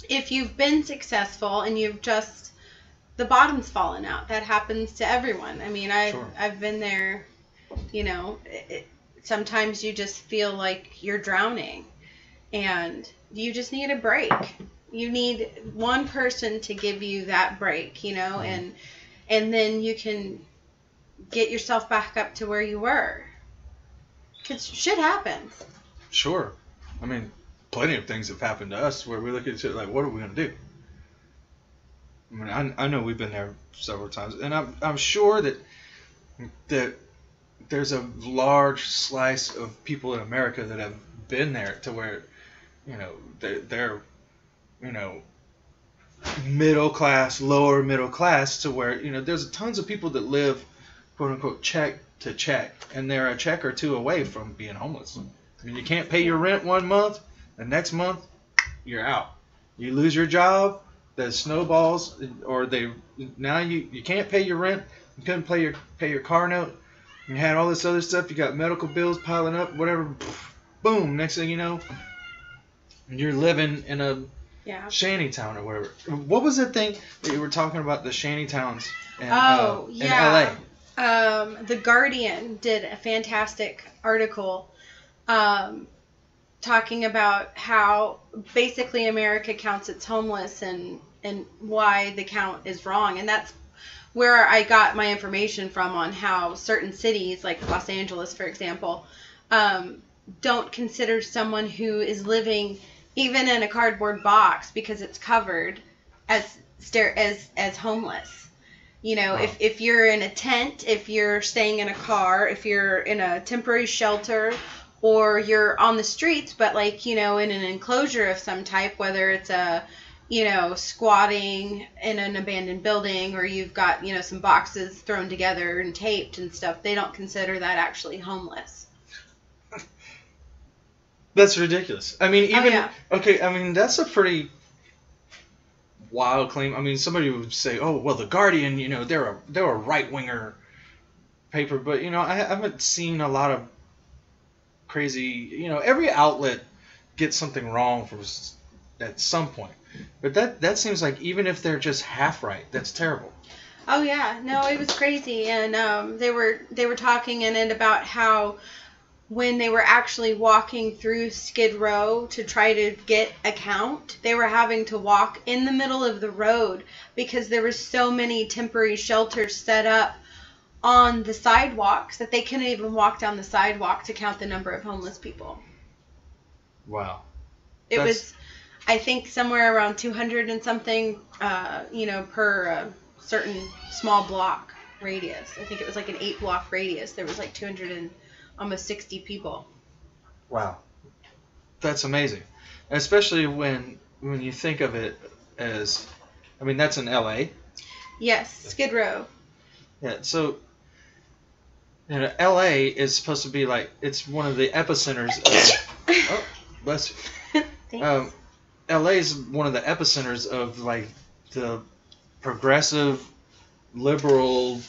If you've been successful and the bottom's fallen out, that happens to everyone. I mean, I've been there. Sometimes you just feel like you're drowning and you just need a break. You need one person to give you that break, and then you can get yourself back up to where you were. Because shit happens. Sure. I mean, plenty of things have happened to us where we look at it like, what are we going to do? I mean, I know we've been there several times, and I'm sure that there's a large slice of people in America that have been there to where, they're middle class, lower middle class, to where, there's tons of people that live, quote unquote, check to check, and they're a check or two away from being homeless. I mean, you can't pay your rent one month, the next month you're out. You lose your job, the snowballs, or now you can't pay your rent, you couldn't pay your car note, you had all this other stuff, you got medical bills piling up, whatever, boom, next thing you know, you're living in a shanty town or whatever. What was the thing that you were talking about, the shanty towns in LA? The Guardian did a fantastic article talking about how basically America counts its homeless and why the count is wrong. And that's where I got my information from on how certain cities, like Los Angeles, for example, don't consider someone who is living even in a cardboard box because it's covered as homeless. Wow. If you're in a tent, if you're staying in a car, if you're in a temporary shelter, or you're on the streets, but in an enclosure of some type, whether it's squatting in an abandoned building, or you've got, some boxes thrown together and taped and stuff, they don't consider that actually homeless. That's ridiculous. I mean, okay, I mean, that's a pretty wild claim. I mean, somebody would say, "Oh, well, the Guardian, they're a right winger paper," but I haven't seen a lot of crazy. Every outlet gets something wrong at some point, but that seems like even if they're just half right, that's terrible. Oh yeah, no, it was crazy, and they were talking in it about how when they were actually walking through Skid Row to try to get a count, they were having to walk in the middle of the road because there were so many temporary shelters set up on the sidewalks that they couldn't even walk down the sidewalk to count the number of homeless people. Wow. It was, I think, somewhere around 200 and something, per certain small block radius. I think it was like an 8-block radius. There was like 200 and almost 60 people. Wow. That's amazing. Especially when you think of it as, I mean, that's in LA. Yes, Skid Row. Yeah, so LA is supposed to be like, it's one of the epicenters of, oh, bless you. Thanks. LA is one of the epicenters of like the progressive, liberal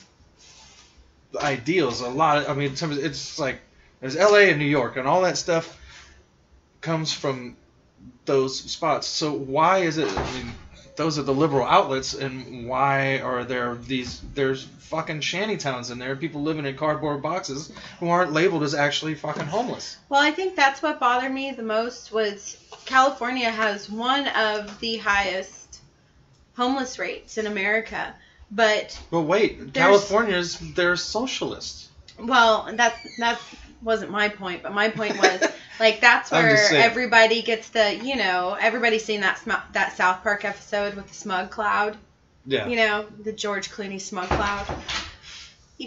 ideals. It's like there's LA and New York, and all that stuff comes from those spots. So why is it? I mean, those are the liberal outlets, and why are there's fucking shanty towns in there, people living in cardboard boxes who aren't labeled as actually fucking homeless? Well, I think that's what bothered me the most was California has one of the highest homeless rates in America. But wait, they're socialists. Well, that wasn't my point, but my point was like that's where everybody gets everybody's seen that South Park episode with the smug cloud. Yeah. The George Clooney smug cloud.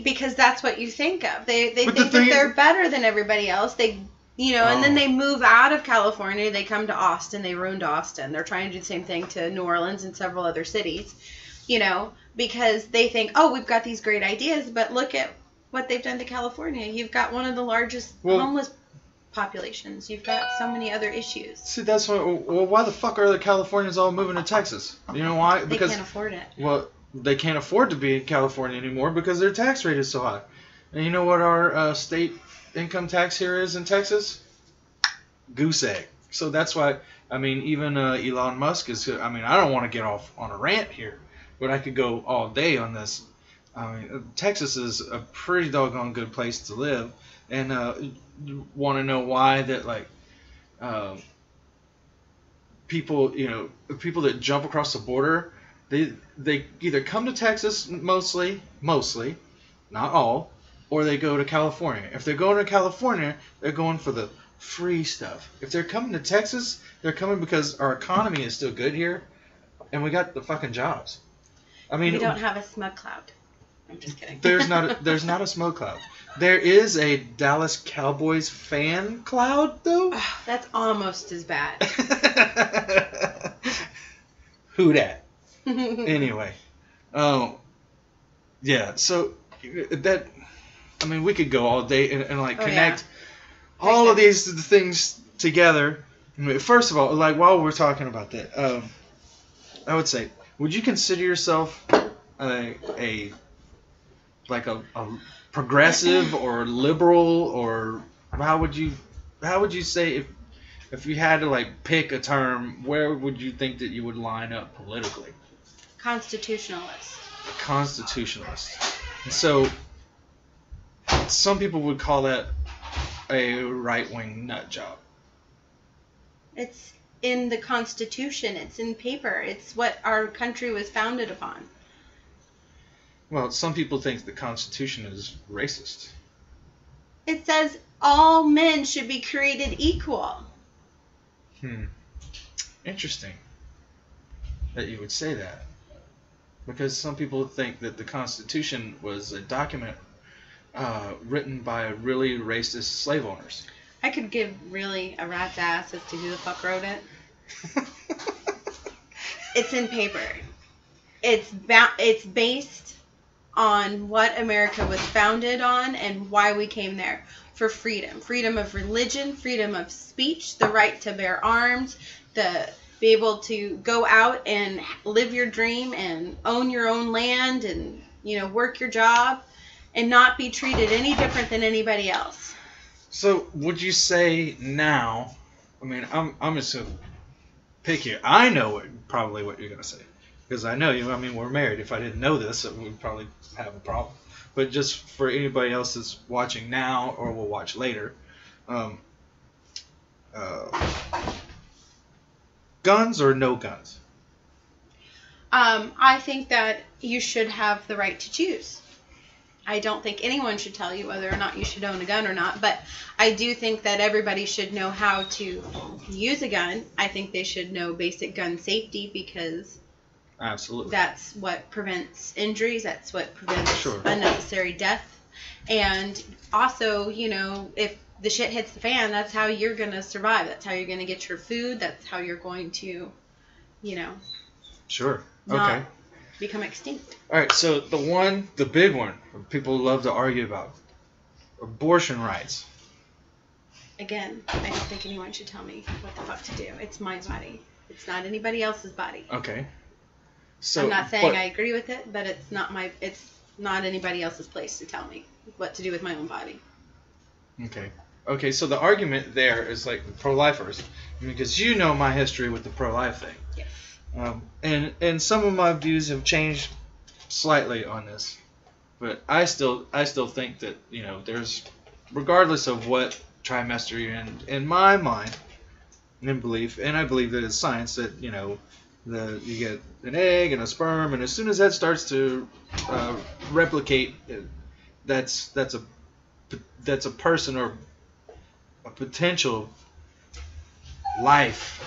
Because that's what you think of. They think that they're better than everybody else. And then they move out of California. They come to Austin. They ruined Austin. They're trying to do the same thing to New Orleans and several other cities. Because they think, oh, we've got these great ideas, but look at what they've done to California. You've got one of the largest homeless populations. You've got so many other issues. See, that's why the fuck are the Californians all moving to Texas? You know why? Because they can't afford it. Well, they can't afford to be in California anymore because their tax rate is so high. And you know what our state income tax here is in Texas? Goose egg. So that's why, I mean, even Elon Musk is, I mean, I don't want to get off on a rant here, but I could go all day on this. I mean, Texas is a pretty doggone good place to live, and you want to know why that, like, people that jump across the border, they either come to Texas mostly, not all, or they go to California. If they're going to California, they're going for the free stuff. If they're coming to Texas, they're coming because our economy is still good here, and we got the fucking jobs. I mean, we don't have a smug cloud. I'm just kidding. There's not a smoke cloud. There is a Dallas Cowboys fan cloud, though. Oh, that's almost as bad. Who dat? Anyway, yeah. So that, I mean, we could go all day and like connect all of these things together. I mean, first of all, like while we're talking about that, I would say, would you consider yourself a progressive or liberal, or how would you say if you had to like pick a term, where would you think that you would line up politically? Constitutionalist. Constitutionalist. And so some people would call that a right-wing nut job. It's in the Constitution. It's in paper. It's what our country was founded upon. Well, some people think the Constitution is racist. It says all men should be created equal. Interesting that you would say that. Because some people think that the Constitution was a document written by really racist slave owners. I could give really a rat's ass as to who the fuck wrote it. It's in paper. It's based on what America was founded on and why we came there. For freedom. Freedom of religion, freedom of speech, the right to bear arms, the be able to go out and live your dream and own your own land and, work your job and not be treated any different than anybody else. So would you say now? I mean, I'm just gonna pick you. I know probably what you're gonna say because I know you. I mean, we're married. If I didn't know this, we'd probably have a problem. But just for anybody else that's watching now or will watch later, guns or no guns? I think that you should have the right to choose. I don't think anyone should tell you whether or not you should own a gun or not, but I do think that everybody should know how to use a gun. I think they should know basic gun safety because absolutely that's what prevents injuries. That's what prevents Sure. unnecessary death. And also, if the shit hits the fan, that's how you're going to survive. That's how you're going to get your food. That's how you're going to, Sure. not Okay. become extinct. All right. So the big one, people love to argue about, abortion rights. Again, I don't think anyone should tell me what the fuck to do. It's my body. It's not anybody else's body. Okay. So I'm not saying but- I agree with it, but it's not anybody else's place to tell me what to do with my own body. Okay. Okay. So the argument there is like pro-lifers, because you know my history with the pro-life thing. Yes. And some of my views have changed slightly on this, but I still think that there's, regardless of what trimester you're in my mind and belief, and I believe that it's science that you get an egg and a sperm, and as soon as that starts to replicate, that's a person or a potential life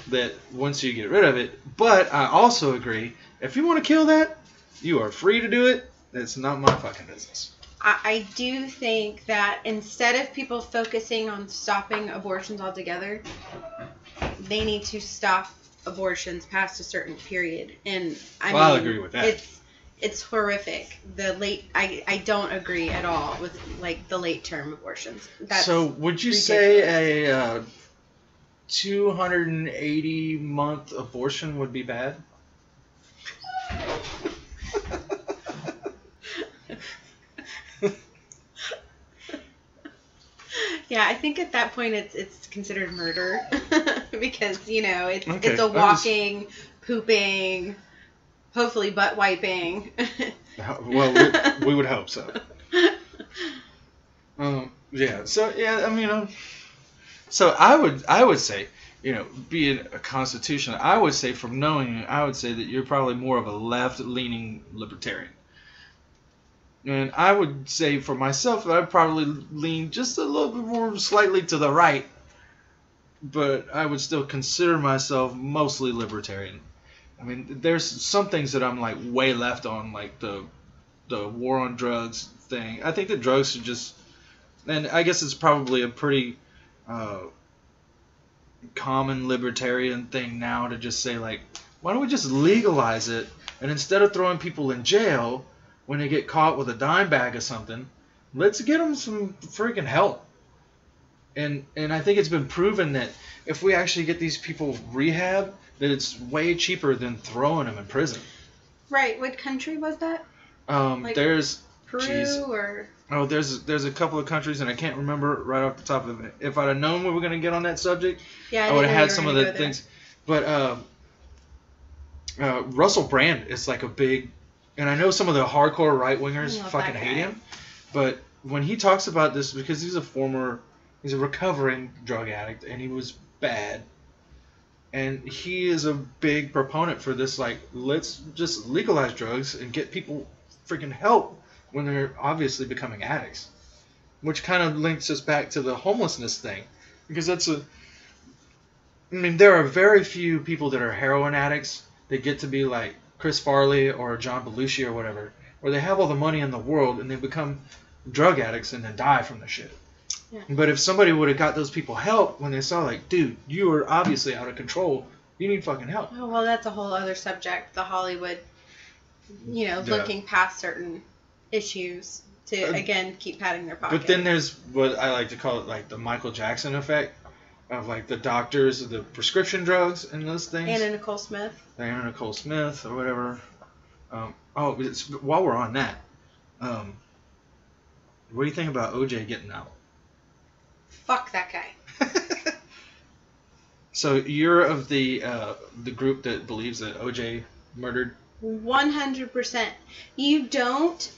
that once you get rid of it. But I also agree, if you want to kill that, you are free to do it. It's not my fucking business. I do think that instead of people focusing on stopping abortions altogether, they need to stop abortions past a certain period. And I'll agree with that. It's horrific. I don't agree at all with like the late term abortions. So would you ridiculous. say a 280-month abortion would be bad? Yeah, I think at that point it's considered murder because it's Okay, a walking, pooping, hopefully butt wiping. Well, we would hope so. Yeah. So yeah, I mean, so I would say, being a constitution, I would say from knowing you, I would say that you're probably more of a left-leaning libertarian. And I would say for myself that I'd probably lean just a little bit more slightly to the right, but I would still consider myself mostly libertarian. I mean, there's some things that I'm like way left on, like the war on drugs thing. I think that drugs should just, and I guess it's probably a pretty common libertarian thing now to just say like, why don't we just legalize it, and instead of throwing people in jail when they get caught with a dime bag or something, let's get them some freaking help. And I think it's been proven that if we actually get these people rehab, that it's way cheaper than throwing them in prison. Right. What country was that? Like There's Peru or? Oh, there's a couple of countries, and I can't remember right off the top of it. If I'd have known we were going to get on that subject, Yeah, I would have had some of the things. But Russell Brand is like a big, and I know some of the hardcore right-wingers fucking hate him, but when he talks about this, because he's a recovering drug addict, and he was bad, and he is a big proponent for this, like, let's just legalize drugs and get people freaking help when they're obviously becoming addicts. Which kind of links us back to the homelessness thing. Because there are very few people that are heroin addicts that get to be like Chris Farley or John Belushi or whatever, where they have all the money in the world and they become drug addicts and then die from the shit. Yeah. But if somebody would have got those people help when they saw, like, dude, you are obviously out of control, you need fucking help. Oh, well, that's a whole other subject. The Hollywood, looking past certain issues to, again, keep patting their pockets. But then there's what I like to call it, like, the Michael Jackson effect, of like the doctors, the prescription drugs, and those things. Anna Nicole Smith. Anna Nicole Smith or whatever. While we're on that, what do you think about OJ getting out? Fuck that guy. So you're of the group that believes that OJ murdered? 100%. You don't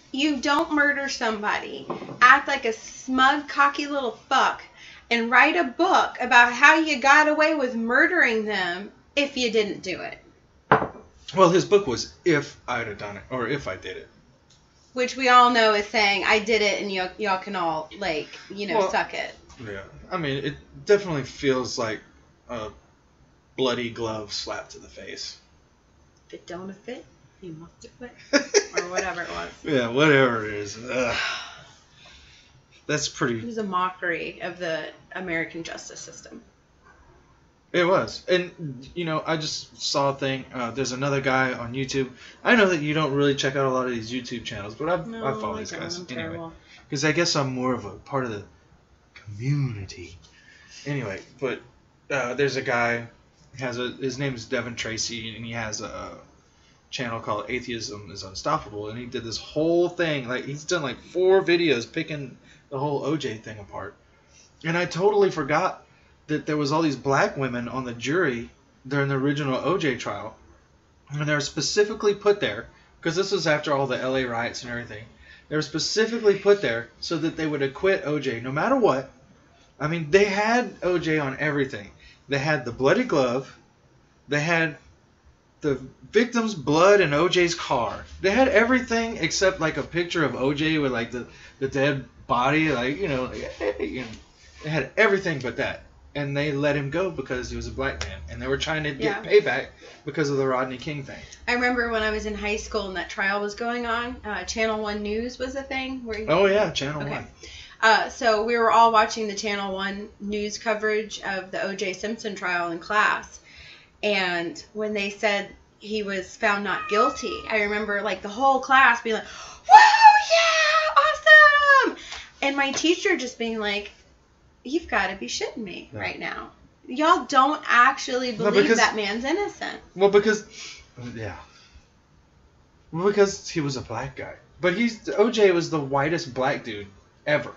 murder somebody, act like a smug, cocky little fuck, and write a book about how you got away with murdering them if you didn't do it. Well, his book was If I'd Have Done It, or If I Did It. Which we all know is saying, I did it and y'all can all, like, suck it. Yeah. I mean, it definitely feels like a bloody glove slap to the face. If it don't fit, you must have quit. Or whatever it was. Yeah, whatever it is. That's pretty... It was a mockery of the American justice system. It was. And, I just saw a thing. There's another guy on YouTube. I know that you don't really check out a lot of these YouTube channels, but I follow these guys anyway. Because I guess I'm more of a part of the community. Anyway, but there's a guy, his name is Devin Tracy, and he has a channel called Atheism is Unstoppable, and he did this whole thing. Like, he's done like 4 videos picking the whole OJ thing apart. And I totally forgot that there was all these black women on the jury during the original OJ trial, and they were specifically put there because this was after all the LA riots and everything. They were specifically put there so that they would acquit OJ no matter what. I mean, they had OJ on everything. They had the bloody glove. They had the victim's blood in OJ's car. They had everything except like a picture of OJ with like the dead body, like they had everything but that. And they let him go because he was a black man. And they were trying to get payback because of the Rodney King thing. I remember when I was in high school and that trial was going on, Channel 1 News was a thing. Oh, yeah, Channel 1. So we were all watching the Channel 1 news coverage of the O.J. Simpson trial in class. And when they said he was found not guilty, I remember like the whole class being like, whoa, yeah, awesome! And my teacher just being like, you've got to be shitting me right now. Y'all don't actually believe that man's innocent. Well, because he was a black guy. But OJ was the whitest black dude ever.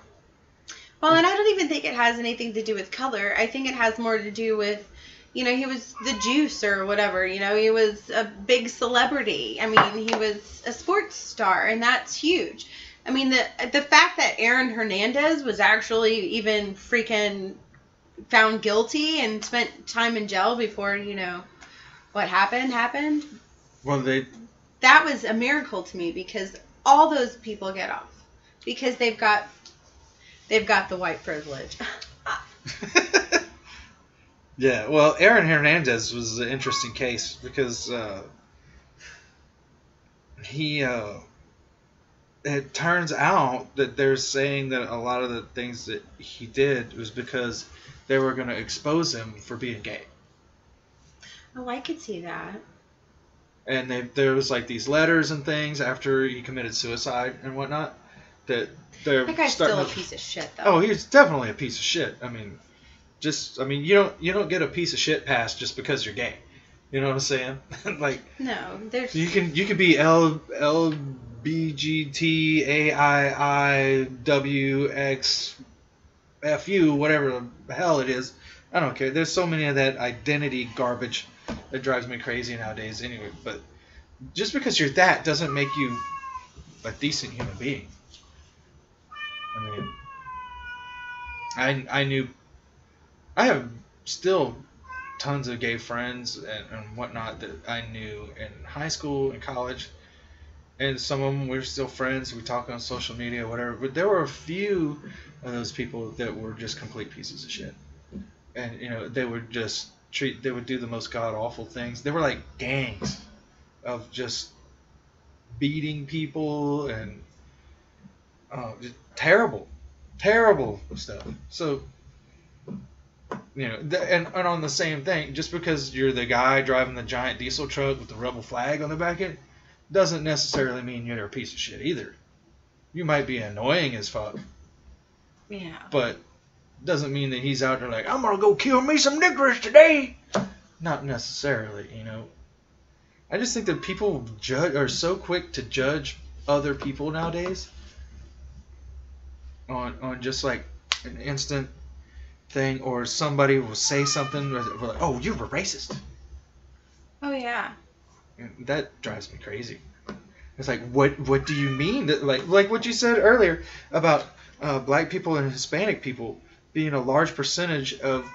Well, and I don't even think it has anything to do with color. I think it has more to do with, he was the juice or whatever. He was a big celebrity. I mean, he was a sports star, and that's huge. I mean, the fact that Aaron Hernandez was actually even freaking found guilty and spent time in jail before, what happened. Well, that was a miracle to me because all those people get off because they've got the white privilege. Yeah, well, Aaron Hernandez was an interesting case because it turns out that they're saying that a lot of the things that he did was because they were going to expose him for being gay. Oh, I could see that. And there was like these letters and things after he committed suicide and whatnot that they're that guy's still a piece of shit, though. Oh, he's definitely a piece of shit. I mean, you don't get a piece of shit pass just because you're gay. You know what I'm saying? Like, no, there's you can be LBGTAIIWXFU, whatever the hell it is. I don't care. There's so many of that identity garbage that drives me crazy nowadays anyway. But just because you're that doesn't make you a decent human being. I mean, I have still tons of gay friends and whatnot that I knew in high school and college. And some of them we're still friends. We talk on social media, whatever. But there were a few of those people that were just complete pieces of shit. And they would just they would do the most god awful things. They were like gangs of just beating people and just terrible stuff. So and on the same thing, just because you're the guy driving the giant diesel truck with the rebel flag on the back of it, doesn't necessarily mean you're a piece of shit either. You might be annoying as fuck. Yeah. But doesn't mean that he's out there like, I'm gonna go kill me some niggers today. Not necessarily, you know. I just think that people are so quick to judge other people nowadays on just like an instant thing, or somebody will say something like, oh, you're a racist. Oh yeah. And that drives me crazy. It's like, what do you mean? That like what you said earlier about black people and Hispanic people being a large percentage of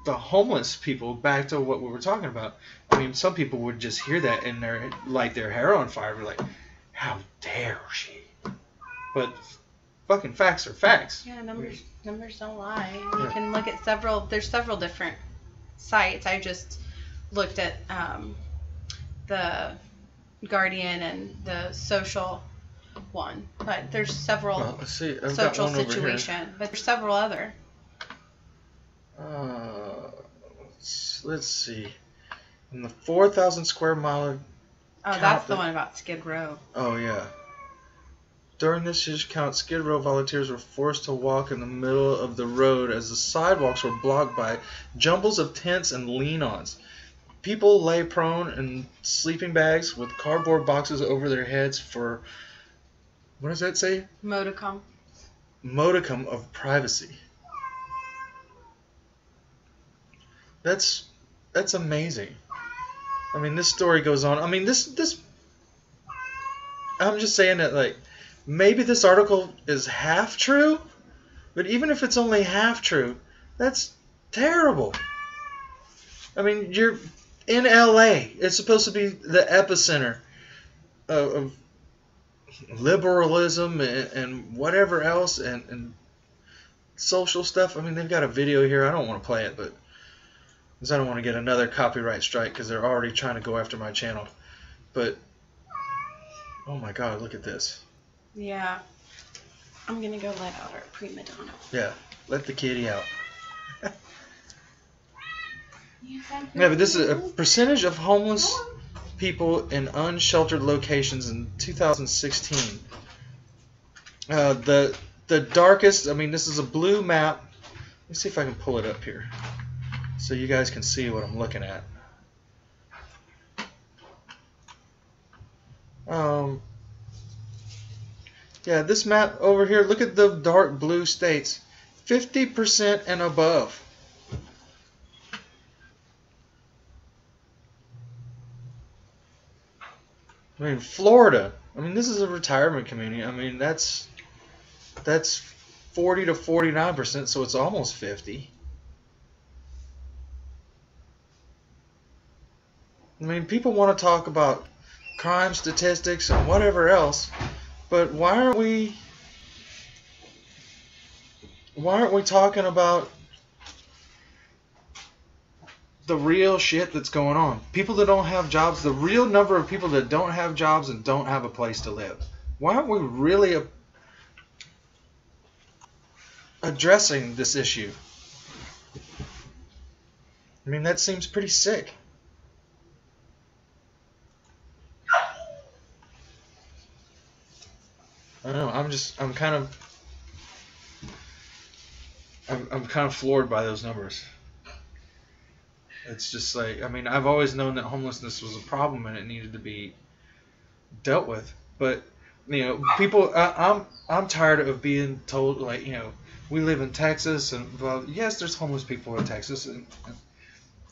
the homeless people, back to what we were talking about. I mean, some people would just hear that and light their hair on fire. We're like, how dare she? But fucking facts are facts. Yeah, numbers don't lie. You can look at there's several different sites. I just looked at the Guardian and the social one, but there's several Let's see. I've social got one over situation, here. but there's several other. Let's see. In the 4,000 square mile. Oh, that's the one about Skid Row. Oh yeah. During this year's count, Skid Row volunteers were forced to walk in the middle of the road as the sidewalks were blocked by jumbles of tents and lean-ons. People lay prone in sleeping bags with cardboard boxes over their heads for, what does that say? Modicum Of privacy. That's amazing. I mean, this story goes on. I mean, this. I'm just saying that, like, maybe this article is half true, but even if it's only half true, that's terrible. I mean, you're in LA. It's supposed to be the epicenter of liberalism and whatever else and social stuff. I mean, they've got a video here. I don't want to play it, but because I don't want to get another copyright strike because they're already trying to go after my channel. But oh my God, look at this. Yeah. I'm gonna go let out our prima donna. Yeah, let the kitty out. Yeah, but this is a percentage of homeless people in unsheltered locations in 2016. The darkest, I mean, this is a blue map. Let me see if I can pull it up here so you guys can see what I'm looking at. Yeah, this map over here, look at the dark blue states. 50% and above. I mean, Florida. I mean, this is a retirement community. I mean, that's 40 to 49%, so it's almost 50. I mean, people want to talk about crime statistics and whatever else, but why aren't we talking about the real shit that's going on? People that don't have jobs, the real number of people that don't have jobs and don't have a place to live. Why aren't we really addressing this issue? I mean, that seems pretty sick. I don't know. I'm kind of floored by those numbers. It's just like, I mean, I've always known that homelessness was a problem and it needed to be dealt with. But, you know, people, I'm tired of being told, like, you know, we live in Texas and, well, yes, there's homeless people in Texas,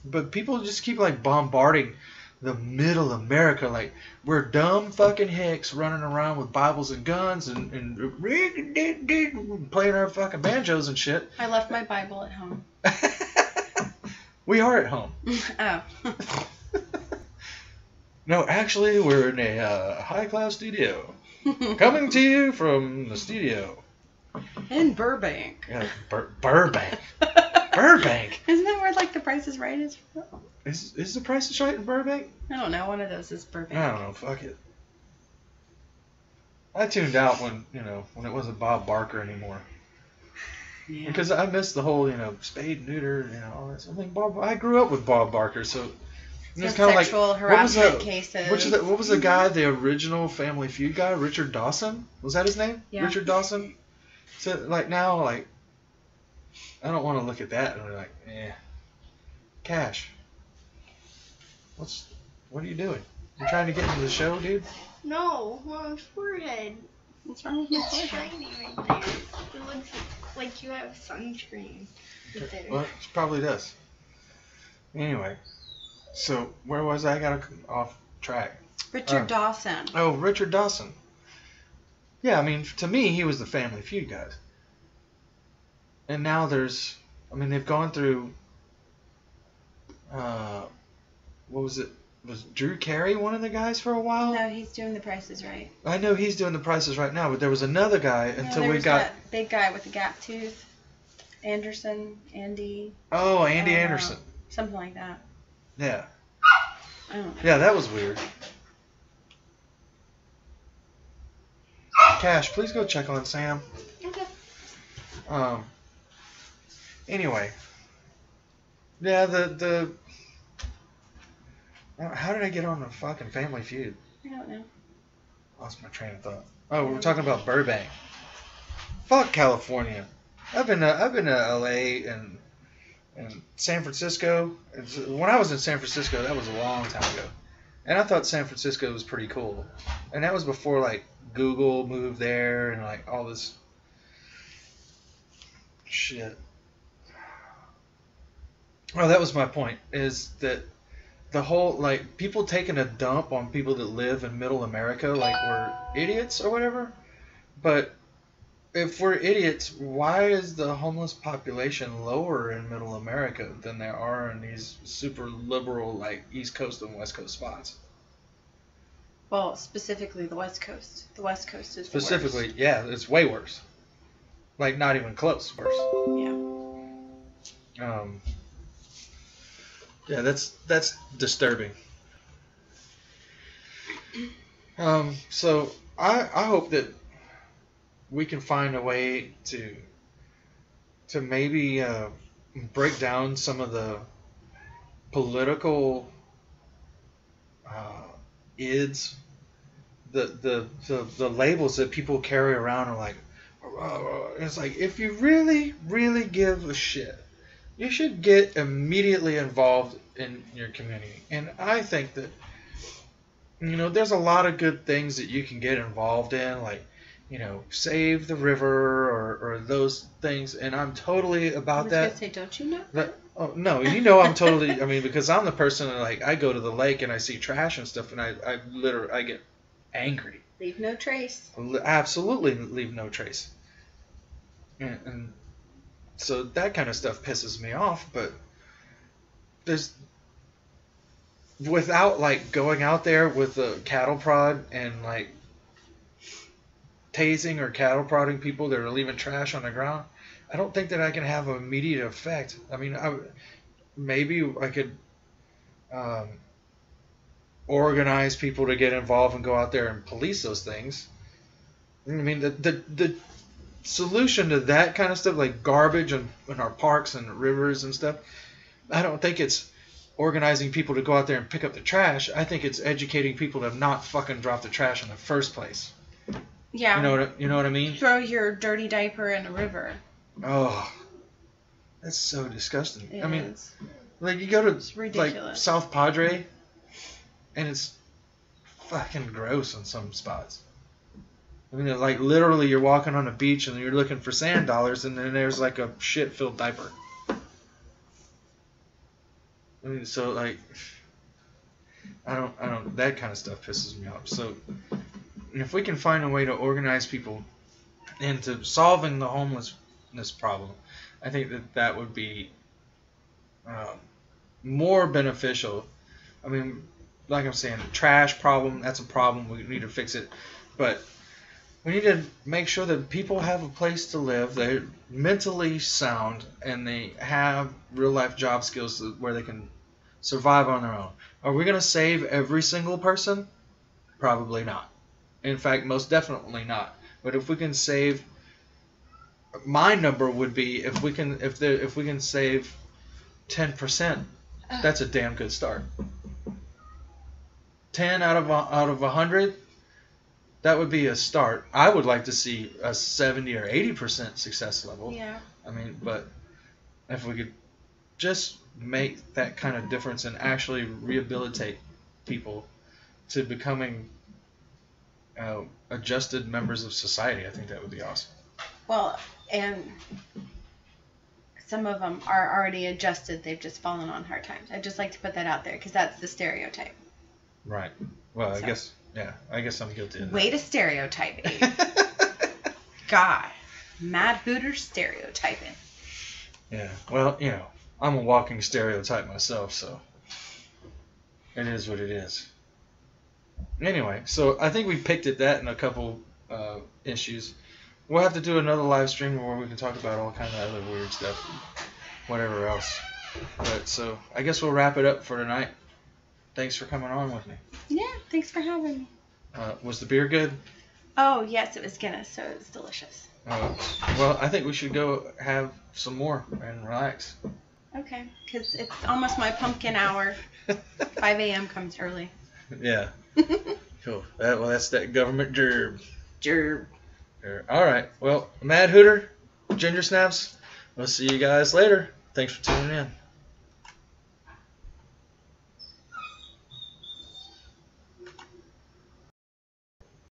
but people just keep like bombarding the middle America, like we're dumb fucking hicks running around with Bibles and guns and playing our fucking banjos and shit. I left my Bible at home. We are at home. Oh. No, actually, we're in a high-class studio. Coming to you from the studio. In Burbank. Yeah, Burbank. Burbank. Isn't that where like the Price is Right is from? Is the Price is Right in Burbank? I don't know. One of those is Burbank. I don't know. Fuck it. I tuned out when it wasn't Bob Barker anymore. Yeah. Because I missed the whole, spade, neuter, all that. I think I grew up with Bob Barker, so it's kind of like sexual harassment cases. What was the guy, the original Family Feud guy, Richard Dawson? Was that his name? Yeah. Richard Dawson. So like now, like I don't want to look at that and be like, Cash. What are you doing? You trying to get into the show, dude? No, my forehead. What's wrong with my It's forehead? shiny right there. It looks like you have sunscreen right there. Well, it probably does. Anyway, so where was I? I got off track. Richard Dawson. Oh, Richard Dawson. Yeah, I mean, to me, he was the Family Feud guy. And now they've gone through, what was it? Was Drew Carey one of the guys for a while? No, he's doing The Price is Right. I know he's doing The Prices right now, but there was another guy until there we was got... that big guy with the gap tooth. Andy. Oh, Andy Anderson. Something like that. Yeah. I don't know. Yeah, that was weird. Cash, please go check on Sam. Okay. Anyway. Yeah, the how did I get on the fucking Family Feud? I don't know. Lost my train of thought. Oh, we were talking about Burbank. Fuck California. I've been to LA and San Francisco. When I was in San Francisco, that was a long time ago. And I thought San Francisco was pretty cool. And that was before like Google moved there and like all this shit. Well, that was my point, is that the whole, like, people taking a dump on people that live in middle America like we're idiots or whatever. But if we're idiots, why is the homeless population lower in middle America than there are in these super liberal, like, East Coast and West Coast spots? Well, specifically the West Coast. The West Coast is Specifically, the worst. yeah, it's way worse. Like, not even close worse. Yeah. Yeah, that's disturbing. So I hope that we can find a way to maybe break down some of the political ids, the labels that people carry around are like, it's like, if you really, really give a shit, you should get immediately involved in your community. And I think that, there's a lot of good things that you can get involved in, like, save the river or those things. And I'm totally about that. I was going to say, don't you know? Oh, no, I'm totally, because I'm the person that, like, I go to the lake and I see trash and stuff and I literally get angry. Leave no trace. Absolutely leave no trace. And so that kind of stuff pisses me off, but without like going out there with a cattle prod and like tasing or cattle prodding people that are leaving trash on the ground, I don't think that I can have an immediate effect. I mean, maybe I could organize people to get involved and go out there and police those things. I mean, the solution to that kind of stuff, like garbage in our parks and rivers and stuff, I don't think it's organizing people to go out there and pick up the trash. I think it's educating people to not fucking drop the trash in the first place. Yeah. You know what I mean? Throw your dirty diaper in a river. Oh, that's so disgusting. It I mean, is. like you go It's to ridiculous. like South Padre, and it's fucking gross in some spots. I mean, like literally, you're walking on a beach and you're looking for sand dollars, and then there's like a shit-filled diaper. I mean, so like, I don't. That kind of stuff pisses me off. So, if we can find a way to organize people into solving the homelessness problem, I think that would be more beneficial. I mean, like I'm saying, the trash problem, that's a problem. We need to fix it, but we need to make sure that people have a place to live, they're mentally sound, and they have real-life job skills where they can survive on their own. Are we going to save every single person? Probably not. In fact, most definitely not. But if we can save, my number would be if we can save 10%, that's a damn good start. 10 out of 100. That would be a start. I would like to see a 70 or 80% success level. Yeah. I mean, but if we could just make that kind of difference and actually rehabilitate people to becoming adjusted members of society, I think that would be awesome. Well, and some of them are already adjusted. They've just fallen on hard times. I'd just like to put that out there because that's the stereotype. Right. Well, So. I guess I'm guilty of that. Way to stereotype, Abe. God. Mad Hooter stereotyping. Yeah. Well, I'm a walking stereotype myself, so it is what it is. Anyway, so I think we picked at that in a couple issues. We'll have to do another live stream where we can talk about all kind of other weird stuff, whatever else. But so I guess we'll wrap it up for tonight. Thanks for coming on with me. Yeah, thanks for having me. Was the beer good? Oh, yes, it was Guinness, so it was delicious. Well, I think we should go have some more and relax. Okay, because it's almost my pumpkin hour. 5 a.m. comes early. Yeah. Cool. That's that government gerb. Gerb. All right. Well, Mad Hooter, Ginger Snaps, we'll see you guys later. Thanks for tuning in.